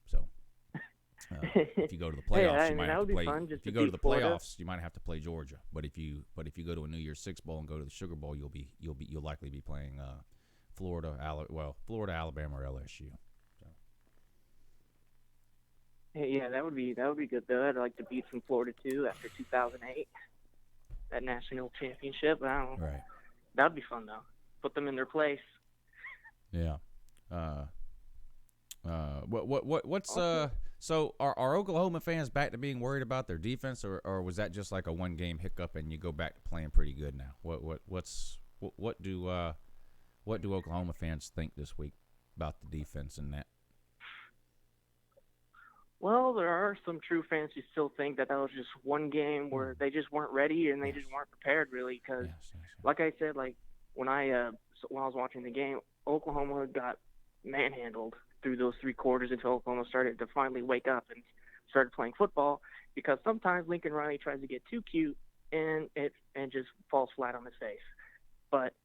So. If you go to the playoffs, you might have to play. If you go to the playoffs, you might have to play Georgia. But if you go to a New Year's Six Bowl and go to the Sugar Bowl, you'll likely be playing Florida, Alabama, or LSU. So. Hey, yeah, that would be good though. I'd like to beat some Florida too after 2008, that national championship. Right. That'd be fun though. Put them in their place. Yeah. So are Oklahoma fans back to being worried about their defense, or was that just like a one game hiccup and you go back to playing pretty good now? What do Oklahoma fans think this week about the defense and that? Well, there are some true fans who still think that was just one game where they just weren't ready and they just weren't prepared really, because like I said, like when I was watching the game, Oklahoma got manhandled through those 3 quarters until Oklahoma started to finally wake up and started playing football, because sometimes Lincoln Riley tries to get too cute and just falls flat on his face. But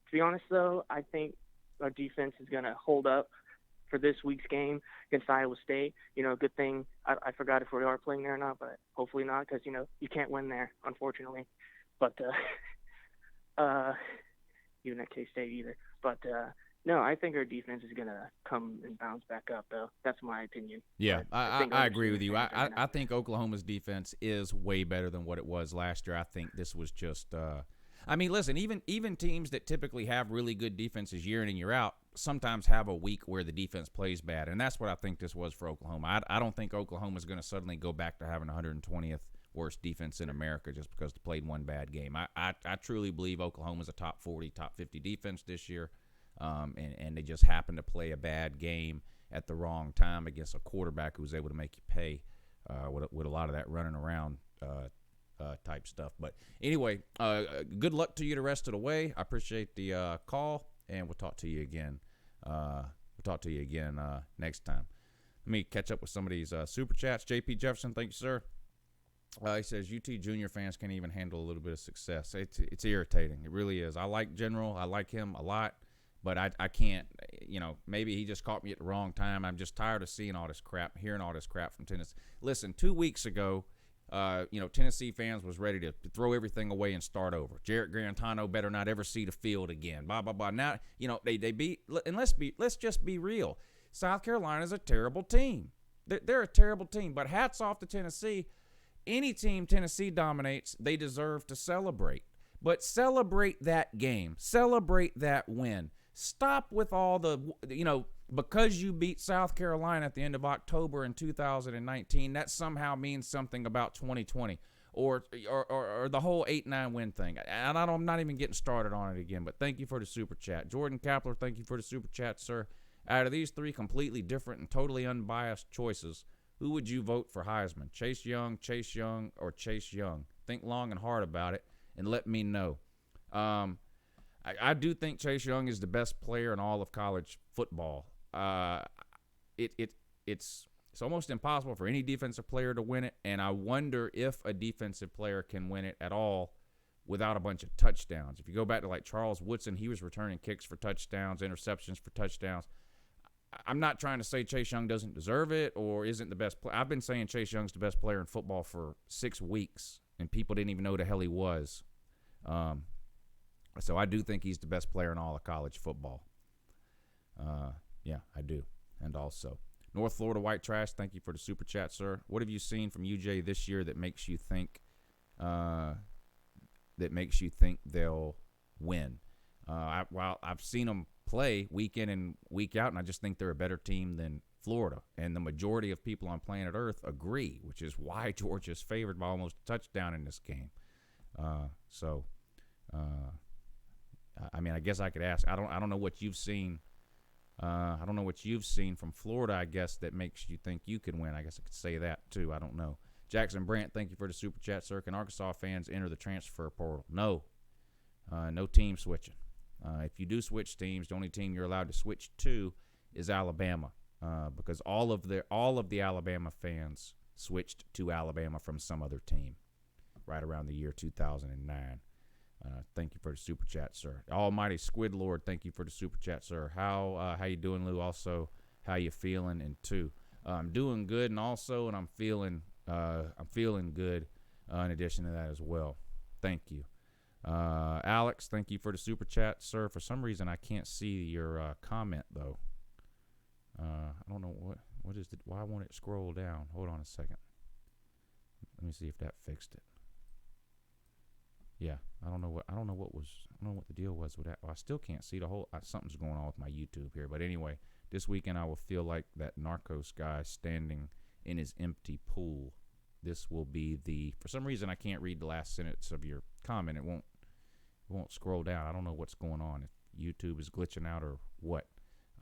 to be honest though, I think our defense is going to hold up for this week's game against Iowa State. Good thing I forgot if we are playing there or not, but hopefully not, because you can't win there, unfortunately. But even at K-State either. But no, I think our defense is going to come and bounce back up, though. That's my opinion. Yeah, I agree with you. I think Oklahoma's defense is way better than what it was last year. I think this was just listen, even teams that typically have really good defenses year in and year out sometimes have a week where the defense plays bad, and that's what I think this was for Oklahoma. I don't think Oklahoma's going to suddenly go back to having 120th worst defense in America just because they played one bad game. I truly believe Oklahoma's a top 40, top 50 defense this year. And they just happened to play a bad game at the wrong time against a quarterback who was able to make you pay with a lot of that running around type stuff. But anyway, good luck to you the rest of the way. I appreciate the call, and we'll talk to you again. Next time. Let me catch up with some of these super chats. JP Jefferson, thank you, sir. He says UT junior fans can't even handle a little bit of success. It's irritating. It really is. I like General. I like him a lot. But I can't, maybe he just caught me at the wrong time. I'm just tired of seeing all this crap, hearing all this crap from Tennessee. Listen, 2 weeks ago, Tennessee fans was ready to throw everything away and start over. Jarrett Garantano better not ever see the field again. Blah, blah, blah. Now, they beat, and let's just be real. South Carolina's a terrible team. They're a terrible team. But hats off to Tennessee. Any team Tennessee dominates, they deserve to celebrate. But celebrate that game. Celebrate that win. Stop with all the, because you beat South Carolina at the end of October in 2019, that somehow means something about 2020 or the whole 8-9 win thing. And I'm not even getting started on it again, but thank you for the super chat. Jordan Kapler, thank you for the super chat, sir. Out of these 3 completely different and totally unbiased choices, who would you vote for Heisman? Chase Young, or Chase Young? Think long and hard about it and let me know. I do think Chase Young is the best player in all of college football. It's almost impossible for any defensive player to win it, and I wonder if a defensive player can win it at all without a bunch of touchdowns. If you go back to like Charles Woodson, he was returning kicks for touchdowns, interceptions for touchdowns. I'm not trying to say Chase Young doesn't deserve it or isn't the best player. I've been saying Chase Young's the best player in football for 6 weeks, and people didn't even know who the hell he was. So I do think he's the best player in all of college football. Yeah, I do. And also, North Florida White Trash, thank you for the super chat, sir. What have you seen from UJ this year that makes you think they'll win? I've seen them play week in and week out, and I just think they're a better team than Florida. And the majority of people on planet Earth agree, which is why Georgia's favored by almost a touchdown in this game. I mean, I guess I could ask. I don't know what you've seen. I don't know what you've seen from Florida, I guess, that makes you think you can win. I guess I could say that, too. I don't know. Jackson Brandt, thank you for the super chat, sir. Can Arkansas fans enter the transfer portal? No. No team switching. If you do switch teams, the only team you're allowed to switch to is Alabama, because all of the Alabama fans switched to Alabama from some other team right around the year 2009. Thank you for the super chat, sir. Almighty Squid Lord, thank you for the super chat, sir. How you doing, Lou? Also, how you feeling? And two, I'm doing good, and also, and I'm feeling good. In addition to that as well, thank you, Alex. Thank you for the super chat, sir. For some reason, I can't see your comment though. I don't know what is it. Why won't it scroll down? Hold on a second. Let me see if that fixed it. Yeah, I don't know what the deal was with that. Well, I still can't see the whole. Something's going on with my YouTube here. But anyway, this weekend I will feel like that Narcos guy standing in his empty pool. This will be for some reason I can't read the last sentence of your comment. It won't scroll down. I don't know what's going on. If YouTube is glitching out or what.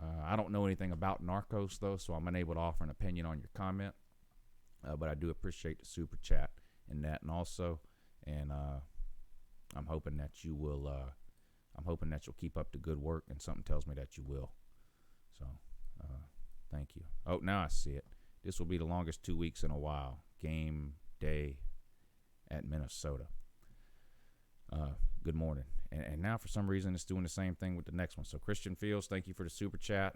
I don't know anything about Narcos though, so I'm unable to offer an opinion on your comment. But I do appreciate the super chat and that, and also, and I'm hoping that you will. I'm hoping that you'll keep up the good work, and something tells me that you will. So, thank you. Oh, now I see it. This will be the longest 2 weeks in a while. Game day at Minnesota. Good morning. And now, for some reason, it's doing the same thing with the next one. So, Christian Fields, thank you for the super chat.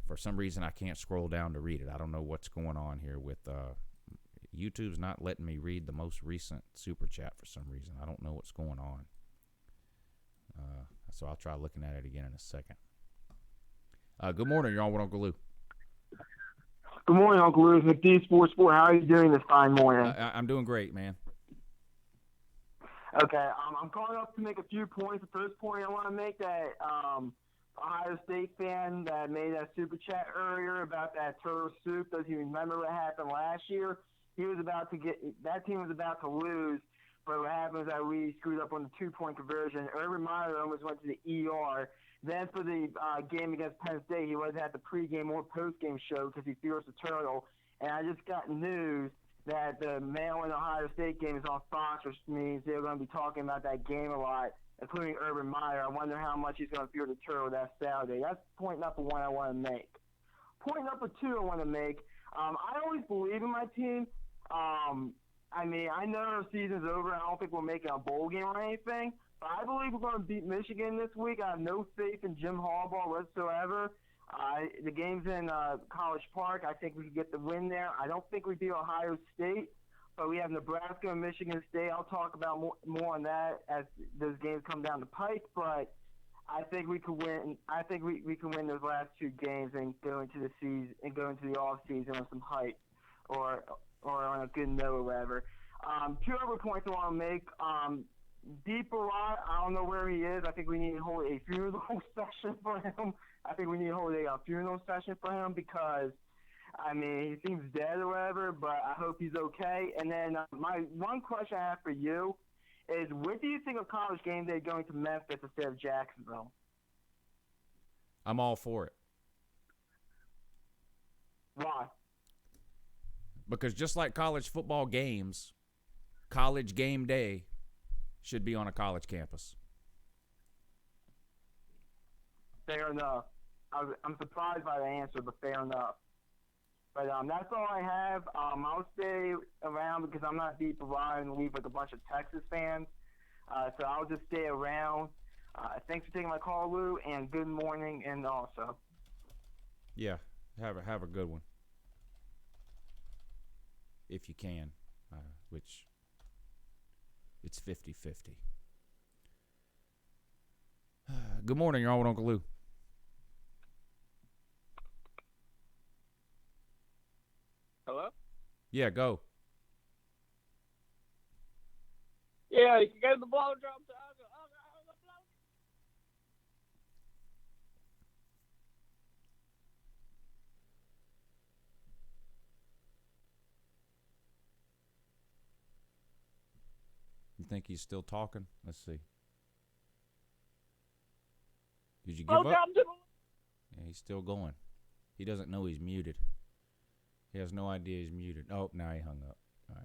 For some reason, I can't scroll down to read it. I don't know what's going on here with YouTube's not letting me read the most recent super chat for some reason. I don't know what's going on. So I'll try looking at it again in a second. Good morning. You're on with Uncle Lou. Good morning, Uncle Lou. With D Sports 4. How are you doing this fine morning? I'm doing great, man. Okay. I'm calling up to make a few points. The first point I want to make that Ohio State fan that made that super chat earlier about that turtle soup. Does he remember what happened last year? That team was about to lose, but what happened is that we screwed up on the 2-point conversion. Urban Meyer almost went to the ER. Then for the game against Penn State, he wasn't at the pregame or postgame show because he fears the turtle. And I just got news that the Maryland Ohio State game is on Fox, which means they're going to be talking about that game a lot, including Urban Meyer. I wonder how much he's going to fear the turtle that Saturday. That's point number one I want to make. Point number two I want to make, I always believe in my team. I mean, I know our season's over. I don't think we'll make it a bowl game or anything. But I believe we're going to beat Michigan this week. I have no faith in Jim Harbaugh whatsoever. The game's in College Park. I think we can get the win there. I don't think we beat Ohio State, but we have Nebraska and Michigan State. I'll talk about more on that as those games come down the pike. But I think we could win. I think we can win those last two games and go into the season and go into the off season with some hype or on a good note or whatever. Two other points I want to make. Deep Barat, I don't know where he is. I think we need to hold a funeral session for him. Because, I mean, he seems dead or whatever, but I hope he's okay. And then my one question I have for you is, what do you think of College Game Day going to Memphis instead of Jacksonville? I'm all for it. Why? Because just like college football games, College Game Day should be on a college campus. Fair enough. I'm surprised by the answer, but fair enough. But that's all I have. I'll stay around because I'm not deep around and leave with a bunch of Texas fans. So I'll just stay around. Thanks for taking my call, Lou, and good morning, and also. Yeah, have a good one. If you can, which it's 50-50. Good morning, you're on with Uncle Lou. Hello? Yeah, go. Yeah, you can go to the blow drum. You think he's still talking? Let's see. Did you give up? Yeah, he's still going. He doesn't know he's muted. He has no idea he's muted. Oh, now he hung up. All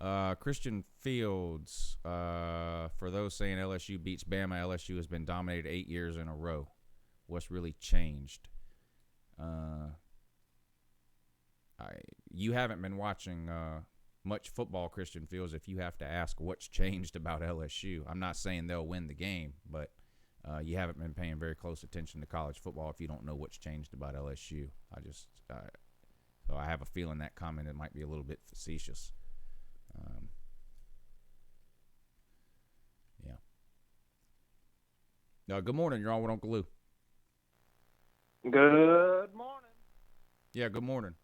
right. Christian Fields, for those saying LSU beats Bama, LSU has been dominated 8 years in a row. What's really changed? You haven't been watching much football, Christian Fields, if you have to ask what's changed about LSU. I'm not saying they'll win the game, but you haven't been paying very close attention to college football if you don't know what's changed about LSU. So I have a feeling that comment it might be a little bit facetious. Yeah. Good morning. You're on with Uncle Lou. Good morning. Yeah, good morning.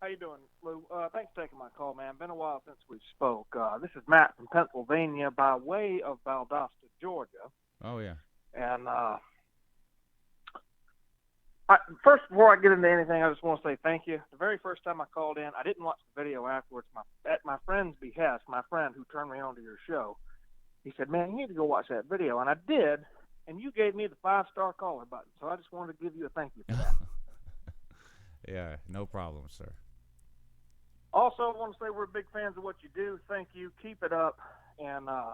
How you doing, Lou? Thanks for taking my call, man. Been a while since we spoke. This is Matt from Pennsylvania by way of Valdosta, Georgia. Oh, yeah. And first, before I get into anything, I just want to say thank you. The very first time I called in, I didn't watch the video afterwards. At my friend's behest, my friend who turned me on to your show, he said, man, you need to go watch that video. And I did, and you gave me the 5-star caller button. So I just wanted to give you a thank you for that. Yeah, no problem, sir. Also, I want to say we're big fans of what you do. Thank you. Keep it up. And I'm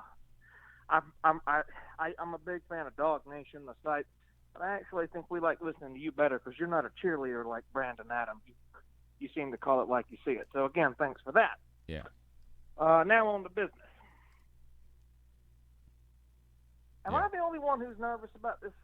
a big fan of Dog Nation, the site. But I actually think we like listening to you better because you're not a cheerleader like Brandon Adams. You seem to call it like you see it. So, again, thanks for that. Yeah. Now on to business. Am I the only one who's nervous about this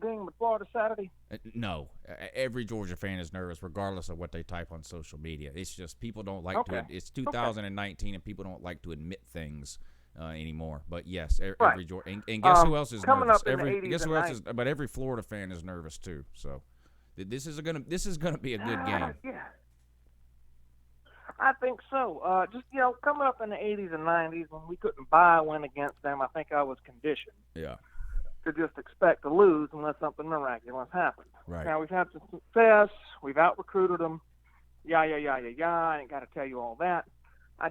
game with Florida Saturday? No. Every Georgia fan is nervous regardless of what they type on social media. It's just people don't like to – it's 2019 and people don't like to admit things anymore. But, yes, every Georgia – and guess who else is nervous? But every Florida fan is nervous too. So this is gonna be a good game. Yeah. I think so. Just, coming up in the 80s and 90s when we couldn't buy a win against them, I think I was conditioned to just expect to lose unless something miraculous happened. Right. Now, we've had some success. We've out-recruited them. I ain't got to tell you all that.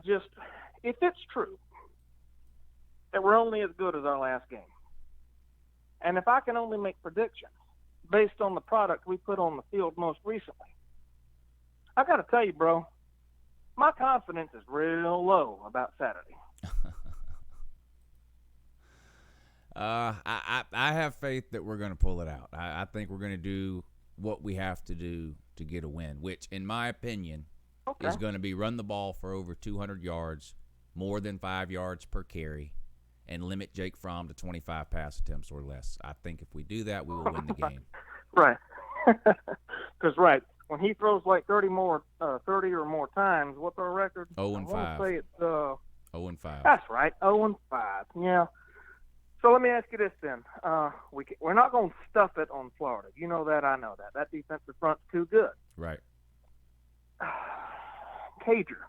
If it's true that we're only as good as our last game, and if I can only make predictions based on the product we put on the field most recently, I got to tell you, bro, my confidence is real low about Saturday. I have faith that we're going to pull it out. I think we're going to do what we have to do to get a win, which, in my opinion, is going to be run the ball for over 200 yards, more than 5 yards per carry, and limit Jake Fromm to 25 pass attempts or less. I think if we do that, we will win the game. Right. Because, when he throws like 30 or more times, what's our record? 0-5. I want to say it's 0-5. That's right, 0-5. Yeah. So let me ask you this then: we're not going to stuff it on Florida. You know that. I know that. That defensive front's too good. Right. Cager.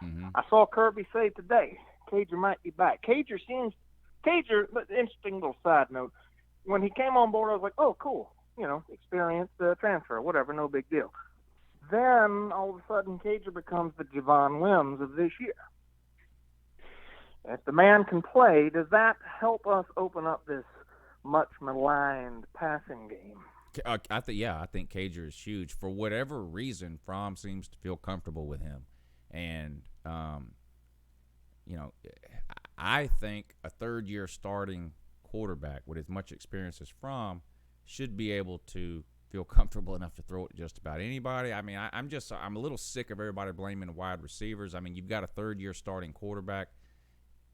Mm-hmm. I saw Kirby say today Cager might be back. Cager, but interesting little side note. When he came on board, I was like, oh, cool. Experienced transfer, whatever, no big deal. Then, all of a sudden, Cager becomes the Javon Wims of this year. If the man can play, does that help us open up this much maligned passing game? I think Cager is huge. For whatever reason, Fromm seems to feel comfortable with him. And, I think a third-year starting quarterback with as much experience as Fromm should be able to feel comfortable enough to throw it to just about anybody. I mean, I'm a little sick of everybody blaming the wide receivers. I mean, you've got a third-year starting quarterback.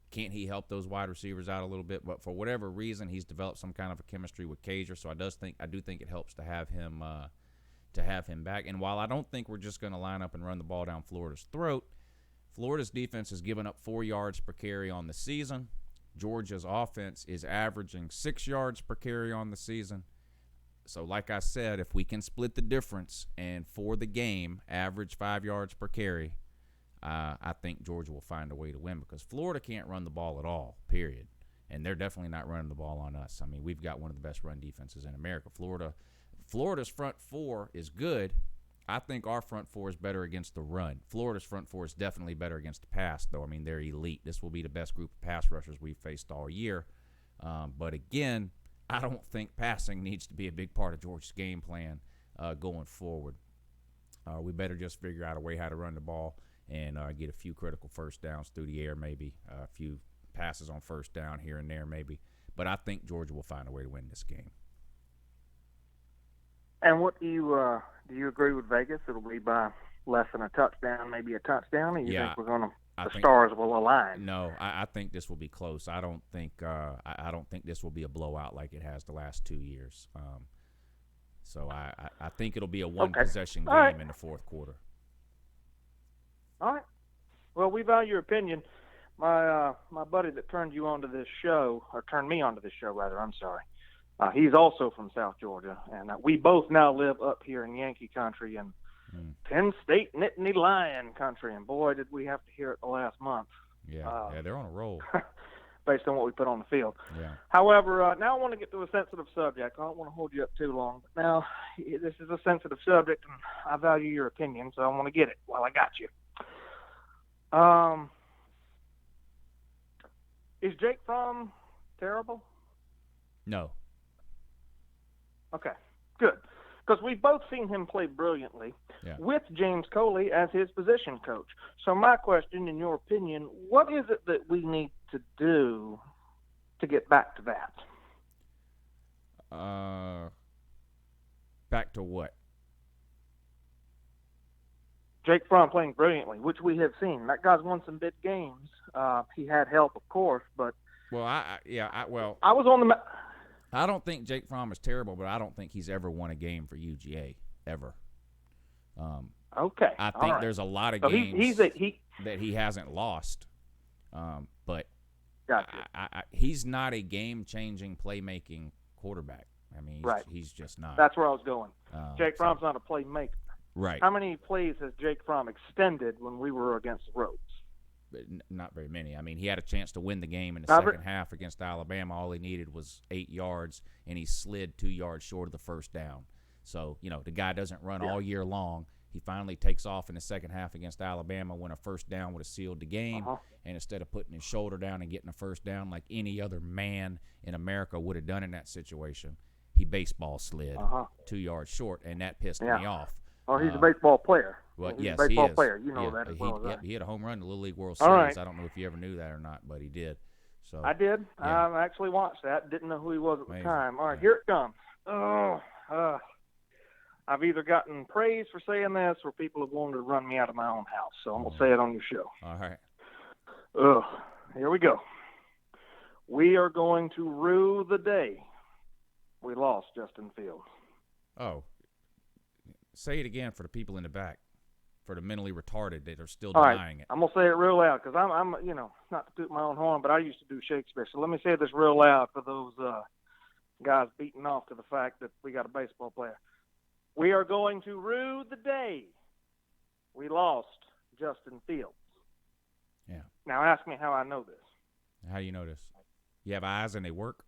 Can't he help those wide receivers out a little bit? But for whatever reason, he's developed some kind of a chemistry with Cager. So I do think it helps to have him back. And while I don't think we're just going to line up and run the ball down Florida's throat, Florida's defense has given up 4 yards per carry on the season. Georgia's offense is averaging 6 yards per carry on the season. So like I said, if we can split the difference and for the game average 5 yards per carry, I think Georgia will find a way to win because Florida can't run the ball at all, period. And they're definitely not running the ball on us. I mean, we've got one of the best run defenses in America. Florida's front four is good. I think our front four is better against the run. Florida's front four is definitely better against the pass, though. I mean, they're elite. This will be the best group of pass rushers we've faced all year. But, again, I don't think passing needs to be a big part of Georgia's game plan going forward. We better just figure out a way how to run the ball and get a few critical first downs through the air maybe, a few passes on first down here and there maybe. But I think Georgia will find a way to win this game. And what do you agree with Vegas? It'll be by less than a touchdown, maybe a touchdown, or you think we're going to the stars will align? No, I think this will be close. I don't think this will be a blowout like it has the last 2 years. So I think it'll be a one-possession game in the fourth quarter. All right. Well, we value your opinion. My buddy that turned me onto this show, rather, I'm sorry. He's also from South Georgia, and we both now live up here in Yankee country and Penn State Nittany Lion country, and boy, did we have to hear it the last month. Yeah, they're on a roll. Based on what we put on the field. Yeah. However, now I want to get to a sensitive subject. I don't want to hold you up too long. But now, this is a sensitive subject, and I value your opinion, so I want to get it while I got you. Is Jake Fromm terrible? No. Okay, good. Because we've both seen him play brilliantly with James Coley as his position coach. So my question, in your opinion, what is it that we need to do to get back to that? Back to what? Jake Fromm playing brilliantly, which we have seen. That guy's won some big games. He had help, of course, but I was on the. I don't think Jake Fromm is terrible, but I don't think he's ever won a game for UGA ever. Okay. I think there's a lot of games that he hasn't lost, but he's not a game-changing, playmaking quarterback. I mean, he's just not. That's where I was going. Jake Fromm's not a playmaker. Right. How many plays has Jake Fromm extended when we were against the ropes? Not very many. I mean, he had a chance to win the game in the second half against Alabama. All he needed was 8 yards, and he slid 2 yards short of the first down. So, the guy doesn't run all year long. He finally takes off in the second half against Alabama when a first down would have sealed the game. And instead of putting his shoulder down and getting a first down like any other man in America would have done in that situation, he baseball slid 2 yards short, and that pissed me off. Oh, he's a baseball player. Well, he's yes, a baseball he is. player. You know that as well as I. He hit a home run in the Little League World Series. Right. I don't know if you ever knew that or not, but he did. So I did. Yeah. I actually watched that. Didn't know who he was at the time. All right, here it comes. I've either gotten praise for saying this or people have wanted to run me out of my own house. So I'm going to say it on your show. All right. Here we go. We are going to rue the day we lost Justin Fields. Oh. Say it again for the people in the back, for the mentally retarded that are still All denying right. it. I'm going to say it real loud because I'm, not to toot my own horn, but I used to do Shakespeare. So let me say this real loud for those guys beating off to the fact that we got a baseball player. We are going to rue the day we lost Justin Fields. Yeah. Now ask me how I know this. How do you know this? You have eyes and they work?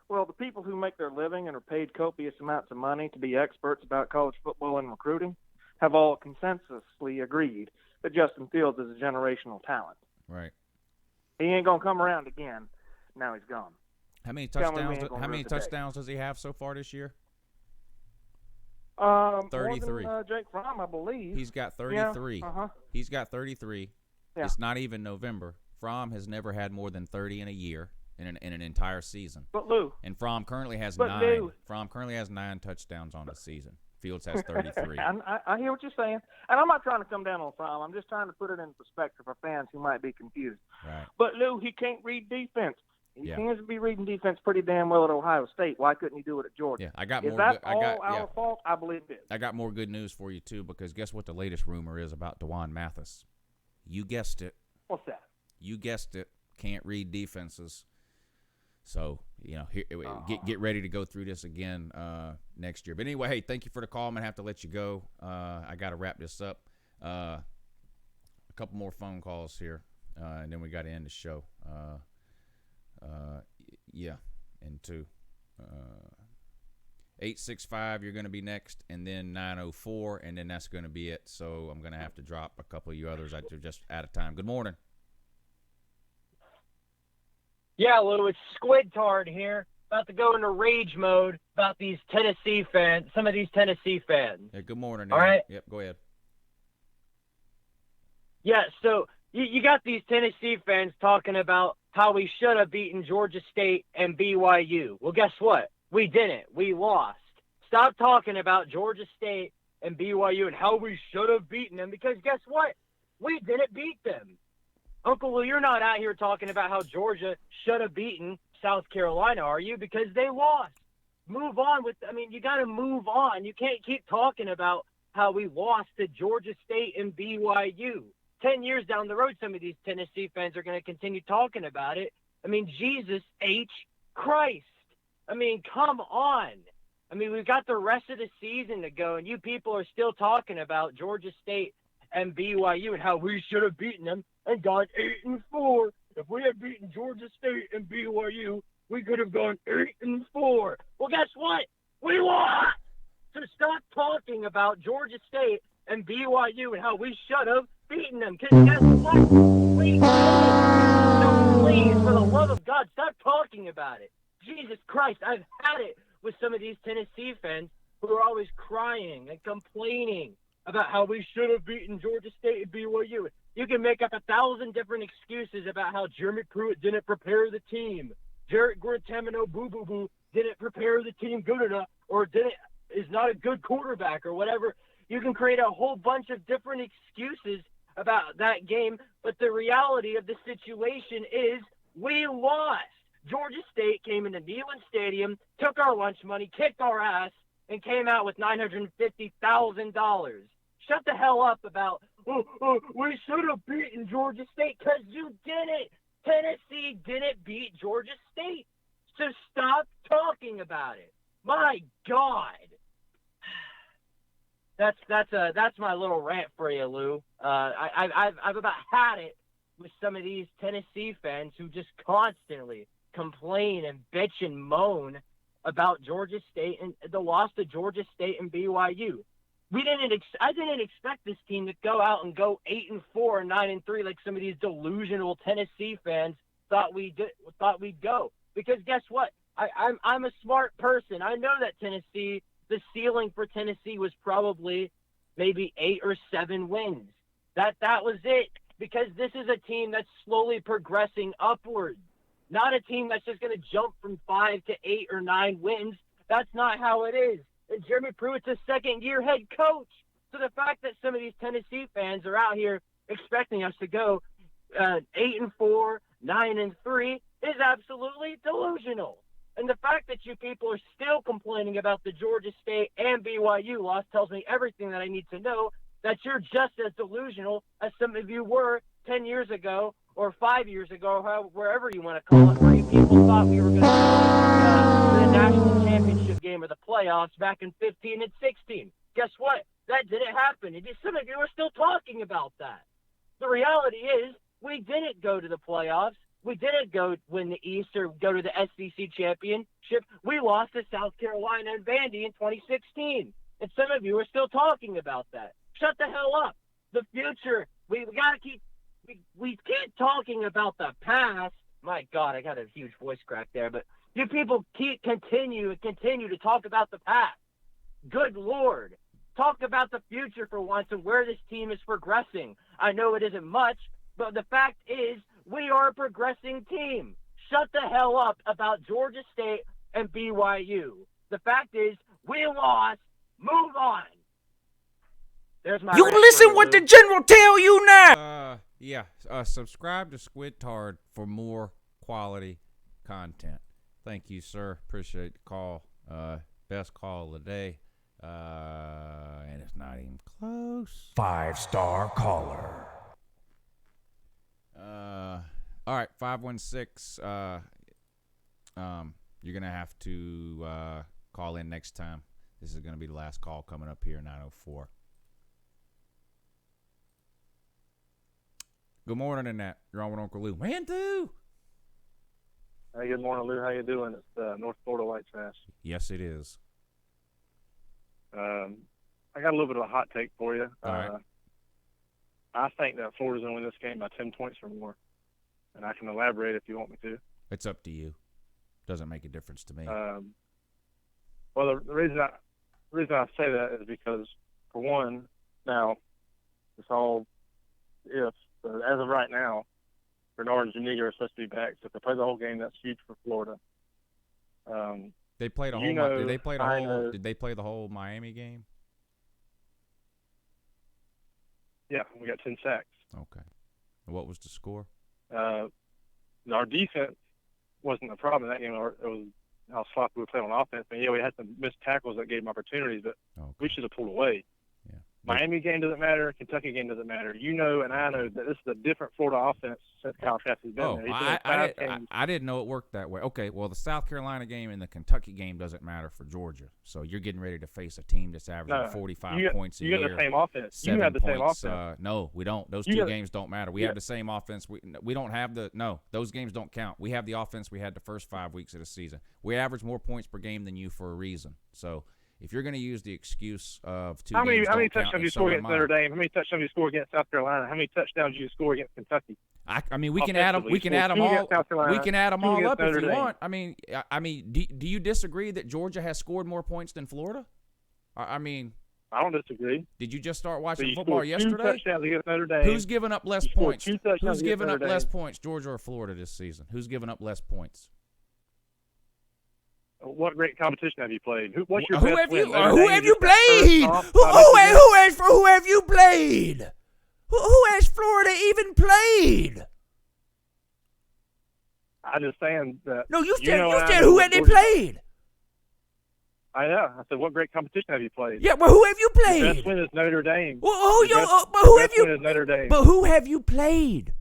Well, the people who make their living and are paid copious amounts of money to be experts about college football and recruiting have all consensusly agreed that Justin Fields is a generational talent. Right. He ain't going to come around again. Now he's gone. How many touchdowns does he have so far this year? 33. More than, Jake Fromm, I believe. He's got 33. Yeah, He's got 33. Yeah. It's not even November. Fromm has never had more than 30 in a year. in an entire season. But Lou. And Fromm currently has But 9. Lou. Fromm currently has 9 touchdowns on the season. Fields has 33. I hear what you're saying, and I'm not trying to come down on Fromm. I'm just trying to put it in perspective for fans who might be confused. Right. But Lou, he can't read defense. He Yeah. seems to be reading defense pretty damn well at Ohio State. Why couldn't he do it at Georgia? Yeah, I got Is more. that I got, all our fault? I believe it is. I got more good news for you too, because guess what the latest rumor is about DeJuan Mathis? You guessed it. What's that? You guessed it. Can't read defenses. So, get ready to go through this again next year. But anyway, hey, thank you for the call. I'm going to have to let you go. I got to wrap this up. A couple more phone calls here, and then we got to end the show. And 865, you're going to be next, and then 904, and then that's going to be it. So I'm going to have to drop a couple of you others. I'm just out of time. Good morning. Yeah, Lou, it's Squidtard here. About to go into rage mode about these Tennessee fans, some of these Tennessee fans. Yeah, good morning. All right. Yep, go ahead. Yeah, so you got these Tennessee fans talking about how we should have beaten Georgia State and BYU. Well, guess what? We didn't. We lost. Stop talking about Georgia State and BYU and how we should have beaten them, because guess what? We didn't beat them. Uncle Lou, you're not out here talking about how Georgia should have beaten South Carolina, are you? Because they lost. Move on you got to move on. You can't keep talking about how we lost to Georgia State and BYU. 10 years down the road, some of these Tennessee fans are going to continue talking about it. Jesus H. Christ. Come on. We've got the rest of the season to go, and you people are still talking about Georgia State and BYU and how we should have beaten them and gone 8-4. If we had beaten Georgia State and BYU, we could have gone 8-4. Well, guess what? We lost. So stop talking about Georgia State and BYU and how we should have beaten them. Because guess what? We did. So please, for the love of God, stop talking about it. Jesus Christ, I've had it with some of these Tennessee fans who are always crying and complaining about how we should have beaten Georgia State and BYU. You can make up 1,000 different excuses about how Jeremy Pruitt didn't prepare the team. Jarrett Guantanamo Boo didn't prepare the team good enough, or is not a good quarterback, or whatever. You can create a whole bunch of different excuses about that game, but the reality of the situation is we lost. Georgia State came into Neyland Stadium, took our lunch money, kicked our ass, and came out with $950,000. Shut the hell up about, we should have beaten Georgia State, because you didn't. Tennessee didn't beat Georgia State. So stop talking about it. My God. That's my little rant for you, Lou. I've about had it with some of these Tennessee fans who just constantly complain and bitch and moan about Georgia State and the loss to Georgia State and BYU. I didn't expect this team to go out and go 8-4 and 9-3 like some of these delusional Tennessee fans thought we'd go. Because guess what? I'm a smart person. I know that Tennessee, the ceiling for Tennessee was probably maybe 8 or 7 wins. That was it. Because this is a team that's slowly progressing upwards. Not a team that's just going to jump from 5 to 8 or 9 wins. That's not how it is. And Jeremy Pruitt's a second-year head coach. So the fact that some of these Tennessee fans are out here expecting us to go 8-4, 9-3 is absolutely delusional. And the fact that you people are still complaining about the Georgia State and BYU loss tells me everything that I need to know, that you're just as delusional as some of you were 10 years ago or 5 years ago, wherever you want to call it, where you people thought we were going to go to the national championship game or the playoffs back in 15 and 16. Guess what? That didn't happen. And some of you are still talking about that. The reality is we didn't go to the playoffs. We didn't go win the East or go to the SEC championship. We lost to South Carolina and Vandy in 2016. And some of you are still talking about that. Shut the hell up. The future, we got to keep talking about the past. My God, I got a huge voice crack there, but you people continue to talk about the past. Good Lord. Talk about the future for once and where this team is progressing. I know it isn't much, but the fact is we are a progressing team. shut the hell up about Georgia State and BYU. The fact is, we lost. Move on. There's my You rant listen for what Lou. the general tell you now. Subscribe to Squidtard for more quality content. Thank you, sir. Appreciate the call. Best call of the day. And it's not even close. 5-star caller. All right, 516. You're gonna have to call in next time. This is gonna be the last call coming up here, 904. Good morning, Ncaa. You're on with Uncle Lou. Man, dude. Hey, good morning, Lou. How you doing? It's North Florida White Trash. Yes, it is. I got a little bit of a hot take for you. All right. I think that Florida's going to win this game by 10 points or more. And I can elaborate if you want me to. It's up to you. Doesn't make a difference to me. Well, the reason I say that is because, for one, now, it's all if. But as of right now, Bernard and Ncaa are supposed to be back. So if they play the whole game, that's huge for Florida. They played a whole. Did they play the whole Miami game? Yeah, we got 10 sacks. Okay. And what was the score? Our defense wasn't the problem in that game. It was how sloppy we played on offense. And yeah, we had some missed tackles that gave them opportunities, but we should have pulled away. Yeah. Miami game doesn't matter. Kentucky game doesn't matter. You know, and I know that this is a different Florida offense since Kyle Trask has been there. I didn't know it worked that way. Okay, well, the South Carolina game and the Kentucky game doesn't matter for Georgia. So you're getting ready to face a team that's averaging 45 points a year. You got the same offense. You have the same offense. No, we don't. Those two games don't matter. We have the same offense. We don't have those games don't count. We have the offense we had the first 5 weeks of the season. We average more points per game than you for a reason. So if you're going to use the excuse of two games, how many touchdowns you score against Notre Dame? How many touchdowns you score against South Carolina? How many touchdowns you score against Kentucky? I mean, we can add them. We can add them all. We can add them all up if you want. I mean, do you disagree that Georgia has scored more points than Florida? I mean, I don't disagree. Did you just start watching football yesterday? 2 touchdowns against Notre Dame. Who's given up less points? Who's given up less points, Georgia or Florida this season? Who's given up less points? What great competition have you played? What's your who best have win? Who have you played? Who have you played? Who has Florida even played? I'm just saying that. No, you said who had they played? I said, what great competition have you played? Yeah, well, who have you played? Your best win is Notre Dame. Well, who have you? Win is Notre Dame. But who have you played?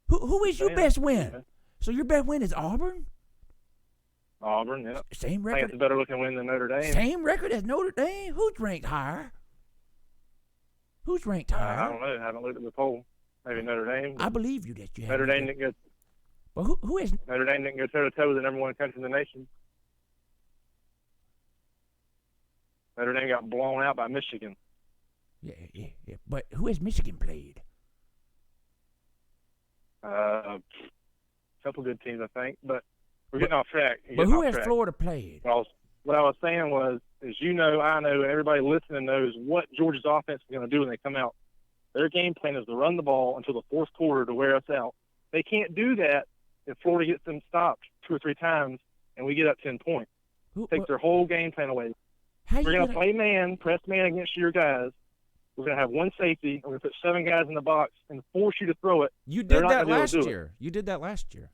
Who is your best win? So your best win is Auburn? Auburn, yeah. Same record. I think it's a better looking win than Notre Dame. Same record as Notre Dame? Who's ranked higher? Who's ranked higher? I don't know. I haven't looked at the poll. Maybe Notre Dame. I believe you that you have. Notre Dame didn't go. Well, who is? Notre Dame didn't go toe to toe with the number one country in the nation. Notre Dame got blown out by Michigan. Yeah. But who has Michigan played? A couple good teams, I think, but we're getting off track. But who has Florida played? What I was saying was, is I know, and everybody listening knows what Georgia's offense is going to do when they come out. Their game plan is to run the ball until the fourth quarter to wear us out. They can't do that if Florida gets them stopped 2 or 3 times and we get up 10 points. Take their whole game plan away. We're going to play press man against your guys. We're going to have one safety. We're going to put 7 guys in the box and force you to throw it. You did that last year. You did that last year.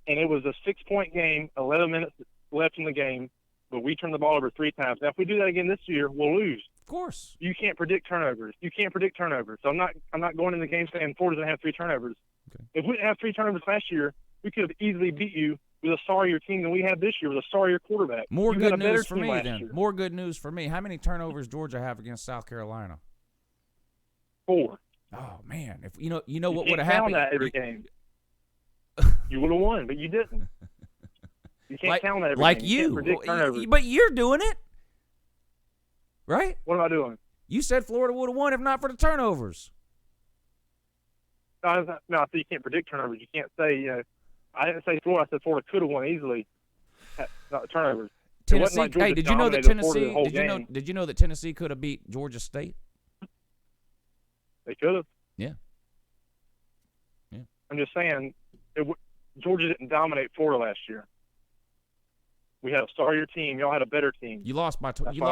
And it was a 6-point game, 11 minutes left in the game, but we turned the ball over 3 times. Now, if we do that again this year, we'll lose. Of course. You can't predict turnovers. So I'm not going in the game saying Florida's going to have 3 turnovers. Okay. If we didn't have 3 turnovers last year, we could have easily beat you with a sorrier team than we had this year with a sorrier quarterback. More good news for me then. More good news for me. How many turnovers Georgia have against South Carolina? 4. Oh man, if you know what would have happened that every game. You would have won, but you didn't. You can't count that every game. You can't predict turnovers. But you're doing it, right? What am I doing? You said Florida would have won if not for the turnovers. No, I said you can't predict turnovers. You can't say, I didn't say Florida. I said Florida could have won easily. Not the turnovers. Tennessee. Hey, did you know that Tennessee? Did you know that Tennessee could have beat Georgia State? They could have. Yeah. I'm just saying, Georgia didn't dominate Florida last year. We had a starrier team. Y'all had a better team. You lost by 20. You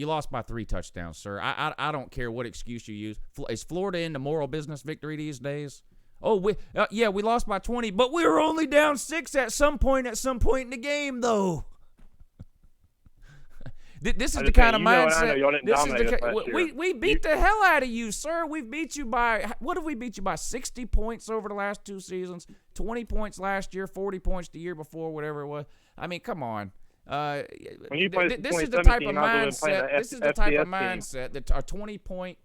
lost by 3 touchdowns, sir. I don't care what excuse you use. Is Florida in the moral business victory these days? Oh, we lost by 20, but we were only down 6 at some point in the game, though. This is the kind of mindset. We beat the hell out of you, sir. We beat you by, what have we beat you by? 60 points over the last 2 seasons, 20 points last year, 40 points the year before, whatever it was. I mean, come on. When you play this is the type of mindset. This is the type of mindset that a 20-point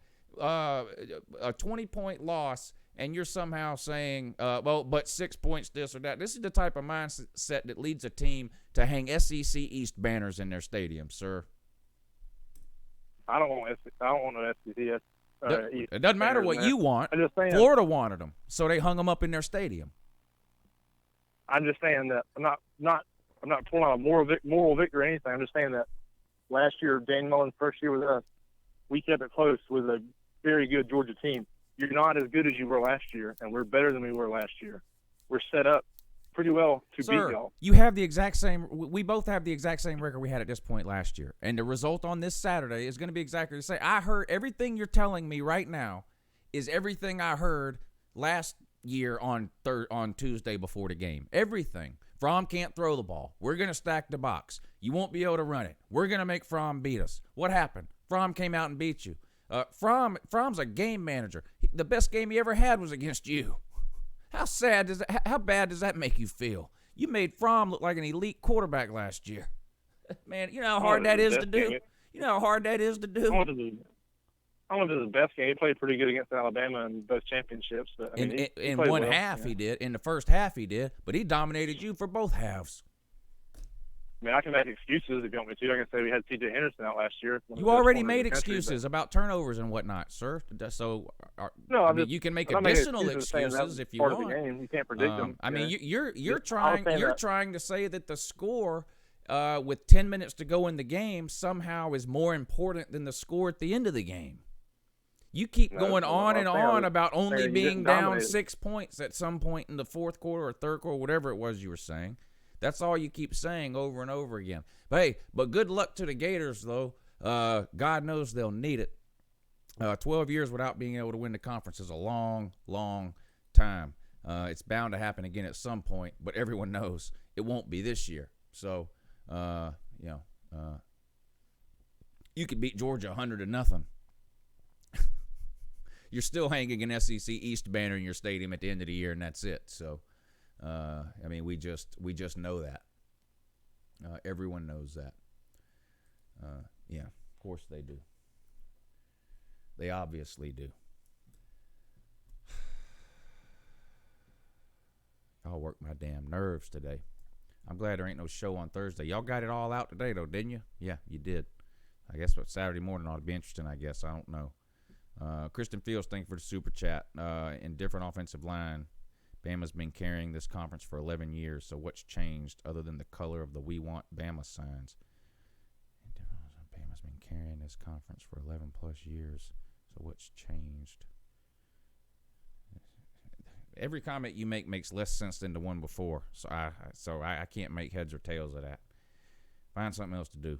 loss, and you're somehow saying, but 6 points this or that. This is the type of mindset that leads a team to hang SEC East banners in their stadium, sir. I don't want no SEC East. It doesn't matter what you want. I'm just saying, Florida wanted them, so they hung them up in their stadium. I'm just saying that I'm not pulling out a moral victory or anything. I'm just saying that last year, Dan Mullen's first year with us, we kept it close with a very good Georgia team. You're not as good as you were last year, and we're better than we were last year. We're set up pretty well to beat y'all. You have the exact same. We both have the exact same record we had at this point last year, and the result on this Saturday is going to be exactly the same. I heard everything you're telling me right now is everything I heard last year on Tuesday before the game. Everything. Fromm can't throw the ball. We're going to stack the box. You won't be able to run it. We're going to make Fromm beat us. What happened? Fromm came out and beat you. Fromm's a game manager. The best game he ever had was against you. How bad does that make you feel? You made Fromm look like an elite quarterback last year. Man, you know how hard that is to do? You know how hard that is to do? I don't know if it was his best game. He played pretty good against Alabama in both championships. But, I mean, in one half he did. In the first half he did. But he dominated you for both halves. I mean, I can make excuses if you want me to. I can say we had C.J. Henderson out last year. You already made excuses about turnovers and whatnot, sir. So, you can make additional excuses if you want. Part of the game. You can't predict them. I mean, you're trying to say that the score with 10 minutes to go in the game somehow is more important than the score at the end of the game. You keep going on and on about only being down 6 points at some point in the fourth quarter or third quarter, whatever it was you were saying. That's all you keep saying over and over again. But good luck to the Gators, though. God knows they'll need it. 12 years without being able to win the conference is a long, long time. It's bound to happen again at some point, but everyone knows it won't be this year. So, you could beat Georgia 100-0. You're still hanging an SEC East banner in your stadium at the end of the year, and that's it. So, I mean, we just know that. Everyone knows that. Yeah, of course they do. They obviously do. Y'all work my damn nerves today. I'm glad there ain't no show on Thursday. Y'all got it all out today, though, didn't you? Yeah, you did. I guess Saturday morning ought to be interesting, I guess. I don't know. Kristen Fields, thank you for the super chat. In different offensive line, Bama's been carrying this conference for 11 years, so what's changed other than the color of the We Want Bama signs? Bama's been carrying this conference for 11-plus years, so what's changed? Every comment you make makes less sense than the one before, so I can't make heads or tails of that. Find something else to do.